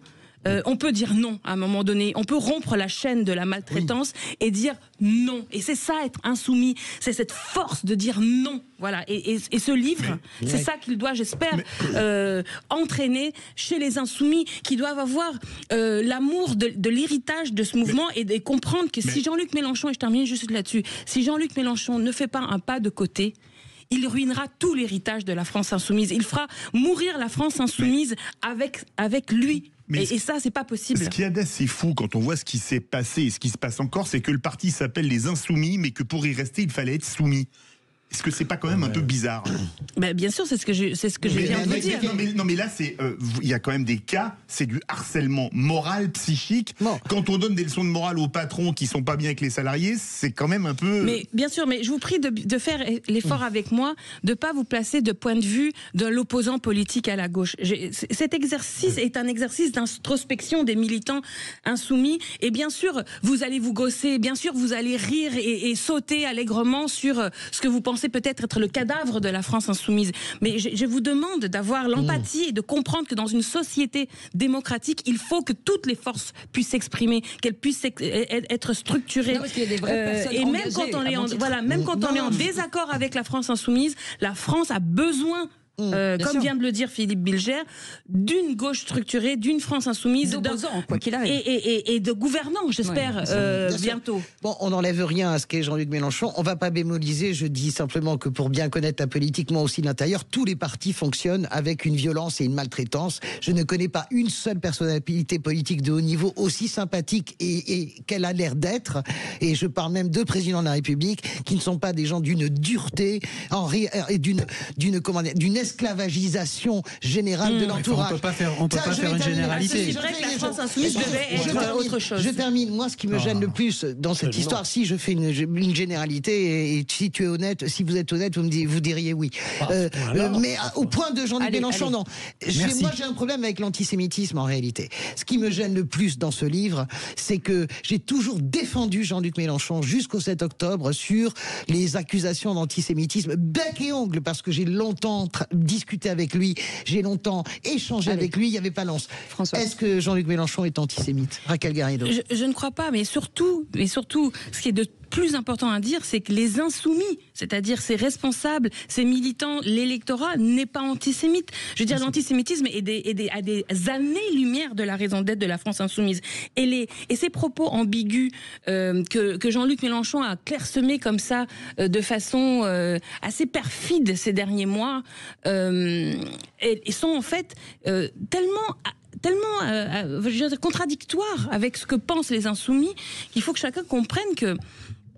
on peut dire non à un moment donné. On peut rompre la chaîne de la maltraitance et dire non. Et c'est ça, être insoumis. C'est cette force de dire non. Voilà. Et ce livre, c'est ça qu'il doit, j'espère, entraîner chez les insoumis, qui doivent avoir l'amour de l'héritage de ce mouvement et comprendre que si Jean-Luc Mélenchon, et je termine juste là-dessus, si Jean-Luc Mélenchon ne fait pas un pas de côté, il ruinera tout l'héritage de la France insoumise. Il fera mourir la France insoumise avec lui. Et ça, c'est pas possible. Ce qu'il y a d'assez fou quand on voit ce qui s'est passé et ce qui se passe encore, c'est que le parti s'appelle les Insoumis, mais que pour y rester, il fallait être soumis. Est-ce que c'est pas quand même un peu bizarre? Bien sûr, c'est ce que je viens de vous dire. Non, mais là, il y a quand même des cas, c'est du harcèlement moral, psychique. Quand on donne des leçons de morale aux patrons qui sont pas bien avec les salariés, c'est quand même un peu... Mais bien sûr, mais je vous prie de faire l'effort avec moi, de pas vous placer de point de vue de l'opposant politique à la gauche. Cet exercice est un exercice d'introspection des militants insoumis, et bien sûr, vous allez vous gausser, bien sûr, vous allez rire et sauter allègrement sur ce que vous pensez peut-être être le cadavre de la France insoumise. Mais je vous demande d'avoir l'empathie et de comprendre que dans une société démocratique, il faut que toutes les forces puissent s'exprimer, qu'elles puissent être structurées. Non, parce qu'il y a des vraies personnes et même quand on est en désaccord avec la France insoumise, la France a besoin, comme vient de le dire Philippe Bilger, d'une gauche structurée, d'une France insoumise, quoi qu'il arrive, et de gouvernants, j'espère, bientôt. Bon, on n'enlève rien à ce qu'est Jean-Luc Mélenchon. On va pas bémoliser. Je dis simplement que pour bien connaître la politique, moi aussi de l'intérieur, tous les partis fonctionnent avec une violence et une maltraitance. Je ne connais pas une seule personnalité politique de haut niveau aussi sympathique et qu'elle a l'air d'être. Et je parle même de présidents de la République qui ne sont pas des gens d'une dureté et d'une esclavagisation générale de l'entourage. On peut pas faire une généralité. C'est vrai que la France insoumise devait être autre chose. Je termine. Moi, ce qui me gêne le plus dans cette histoire, si je fais une généralité, et si tu es honnête, si vous êtes honnête, vous diriez oui. Mais au point de Jean-Luc Mélenchon, non. Moi, j'ai un problème avec l'antisémitisme en réalité. Ce qui me gêne le plus dans ce livre, c'est que j'ai toujours défendu Jean-Luc Mélenchon jusqu'au 7 octobre sur les accusations d'antisémitisme bec et ongle, parce que j'ai longtemps discuté avec lui, j'ai longtemps échangé avec lui, il n'y avait pas l'once. Est-ce que Jean-Luc Mélenchon est antisémite? Raquel Garrido. Je ne crois pas, mais surtout, ce qui est de plus important à dire, c'est que les insoumis, c'est-à-dire ses responsables, ses militants, l'électorat n'est pas antisémite. Je veux dire, l'antisémitisme est à des années-lumière de la raison d'être de la France insoumise. Et ces propos ambigus que Jean-Luc Mélenchon a clairsemés comme ça, de façon assez perfide ces derniers mois, et sont en fait tellement contradictoires avec ce que pensent les insoumis, qu'il faut que chacun comprenne que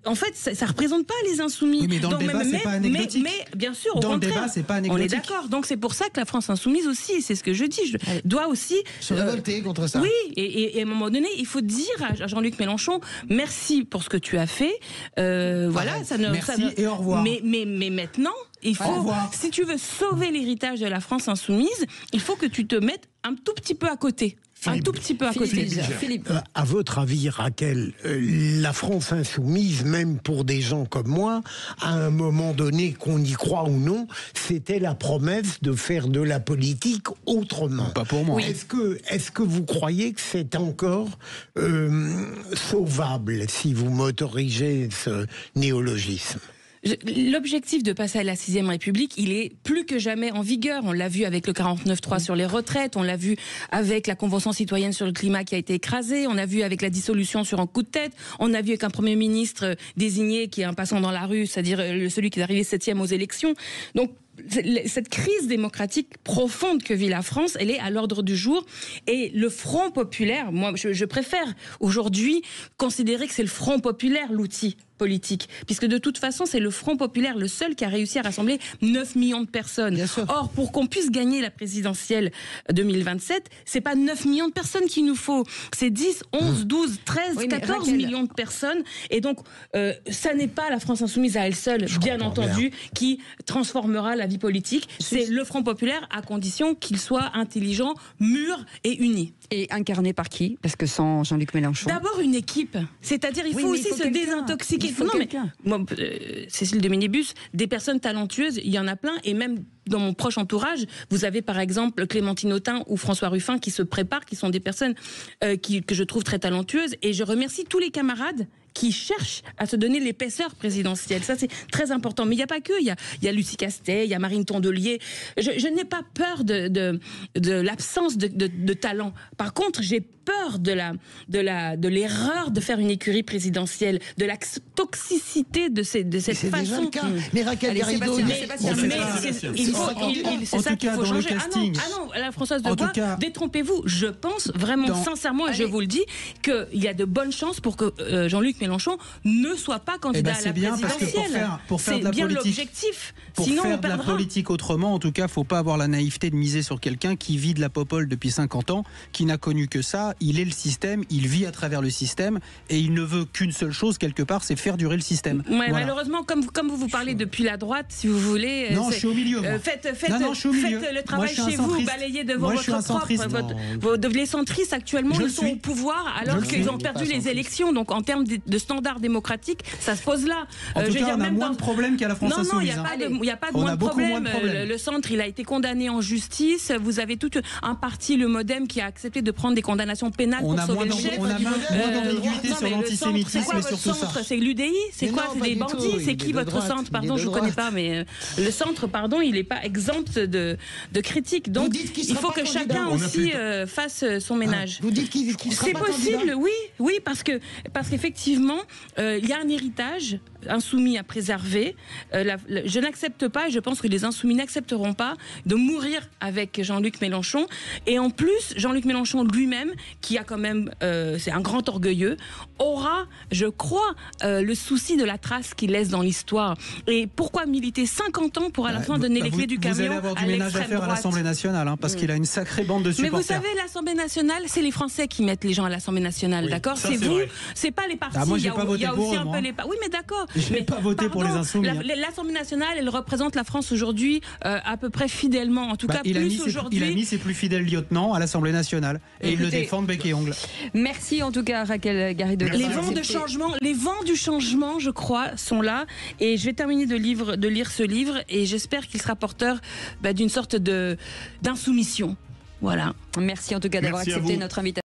en fait, ça ne représente pas les insoumis. Oui, mais dans le débat, c'est pas anecdotique. Mais bien sûr, au contraire. Dans le débat, c'est pas anecdotique. On est d'accord. Donc c'est pour ça que la France insoumise aussi, c'est ce que je dis, doit aussi se révolter contre ça. Oui, et à un moment donné, il faut dire à Jean-Luc Mélenchon, merci pour ce que tu as fait. Voilà, merci et au revoir. Mais maintenant, il faut, si tu veux sauver l'héritage de la France insoumise, il faut que tu te mettes un tout petit peu à côté. Un tout petit peu à côté. Philippe. À votre avis, Raquel, la France insoumise, même pour des gens comme moi, à un moment donné, qu'on y croit ou non, c'était la promesse de faire de la politique autrement. Pas pour moi. Oui. Est-ce que vous croyez que c'est encore sauvable, si vous m'autorisez ce néologisme? L'objectif de passer à la 6ème République, il est plus que jamais en vigueur. On l'a vu avec le 49.3 sur les retraites, on l'a vu avec la Convention citoyenne sur le climat qui a été écrasée, on a vu avec la dissolution sur un coup de tête, on a vu avec un Premier ministre désigné qui est un passant dans la rue, c'est-à-dire celui qui est arrivé 7e aux élections. Donc, cette crise démocratique profonde que vit la France, elle est à l'ordre du jour. Et le Front populaire, moi, je préfère aujourd'hui considérer que c'est le Front populaire l'outil politique, puisque de toute façon c'est le Front populaire le seul qui a réussi à rassembler 9 millions de personnes. Or, pour qu'on puisse gagner la présidentielle 2027, c'est pas 9 millions de personnes qu'il nous faut, c'est 10, 11, 12, 13, 14 millions de personnes. Et donc ça n'est pas la France insoumise à elle seule, bien entendu, qui transformera la vie politique. C'est le Front populaire, à condition qu'il soit intelligent, mûr et uni. Et incarné par qui? Parce que sans Jean-Luc Mélenchon. D'abord une équipe. C'est-à-dire il faut aussi se désintoxiquer. Moi, Cécile de Ménibus, des personnes talentueuses, il y en a plein, et même dans mon proche entourage, vous avez par exemple Clémentine Autain ou François Ruffin qui se préparent, qui sont des personnes que je trouve très talentueuses, et je remercie tous les camarades qui cherchent à se donner l'épaisseur présidentielle. Ça, c'est très important. Mais il n'y a pas que. Il y a Lucie Castet, il y a Marine Tondelier. Je n'ai pas peur de l'absence de talent. Par contre, j'ai peur de l'erreur de faire une écurie présidentielle, de la toxicité de cette façon. Déjà le cas. Mais Raquel Garrido, c'est ça qu'il faut changer. Ah non, la Françoise de Bois, détrompez-vous. Je pense vraiment sincèrement, et je vous le dis, qu'il y a de bonnes chances pour que Jean-Luc Mélenchon ne soit pas candidat à la présidentielle. Pour faire de la bien politique, l'objectif. pour Sinon, faire on de la perdra. politique autrement, en tout cas, faut pas avoir la naïveté de miser sur quelqu'un qui vit de la popole depuis 50 ans, qui n'a connu que ça. Il est le système, il vit à travers le système, et il ne veut qu'une seule chose quelque part, c'est faire durer le système. Ouais, voilà. Malheureusement, comme vous parlez depuis la droite, si vous voulez. Non, je suis au milieu. Faites je suis au milieu. le travail chez vous, balayez devant Moi, votre propre. Les centristes actuellement, ils sont au pouvoir alors qu'ils ont perdu les élections. Donc en termes de standards démocratiques, ça se pose là. En tout cas, on a moins de problèmes qu'à la France insoumise. Non, il n'y a pas de moins de problèmes. Le centre, il a été condamné en justice. Vous avez tout un parti, le MoDem, qui a accepté de prendre des condamnations pénales pour sauver le chef. On a moins d'ambiguïté sur l'antisémitisme et sur tout ça. C'est l'UDI? C'est quoi? C'est des bandits? C'est qui votre centre? Pardon, je ne connais pas, mais le centre, pardon, il n'est pas exempt de critiques. Donc, il faut que chacun aussi fasse son ménage. Vous dites qu'il sera c'est pas possible, candidat. oui, parce qu'effectivement, il y a un héritage insoumis à préserver. Je n'accepte pas, et je pense que les insoumis n'accepteront pas de mourir avec Jean-Luc Mélenchon. Et en plus, Jean-Luc Mélenchon lui-même, qui a quand même, c'est un grand orgueilleux, aura, je crois, le souci de la trace qu'il laisse dans l'histoire. Et pourquoi militer 50 ans pour à la fin donner les clés du camion? Vous allez avoir du ménage à faire à l'Assemblée nationale, hein, parce qu'il a une sacrée bande de supporters. Mais vous savez, l'Assemblée nationale, c'est les Français qui mettent les gens à l'Assemblée nationale, d'accord? C'est vous, c'est pas les partis. Moi, j'ai pas voté pour eux, moi. Oui, mais d'accord. Je n'ai pas voté pour les insoumis. L'Assemblée nationale, elle représente la France aujourd'hui à peu près fidèlement, en tout cas plus aujourd'hui. Il a mis ses plus fidèles lieutenants à l'Assemblée nationale et ils le défendent bec et ongle. Merci en tout cas, Raquel Garrido. Les vents du changement, je crois, sont là. Et je vais terminer de lire ce livre et j'espère qu'il sera porteur d'une sorte d'insoumission. Voilà. Merci en tout cas d'avoir accepté notre invitation.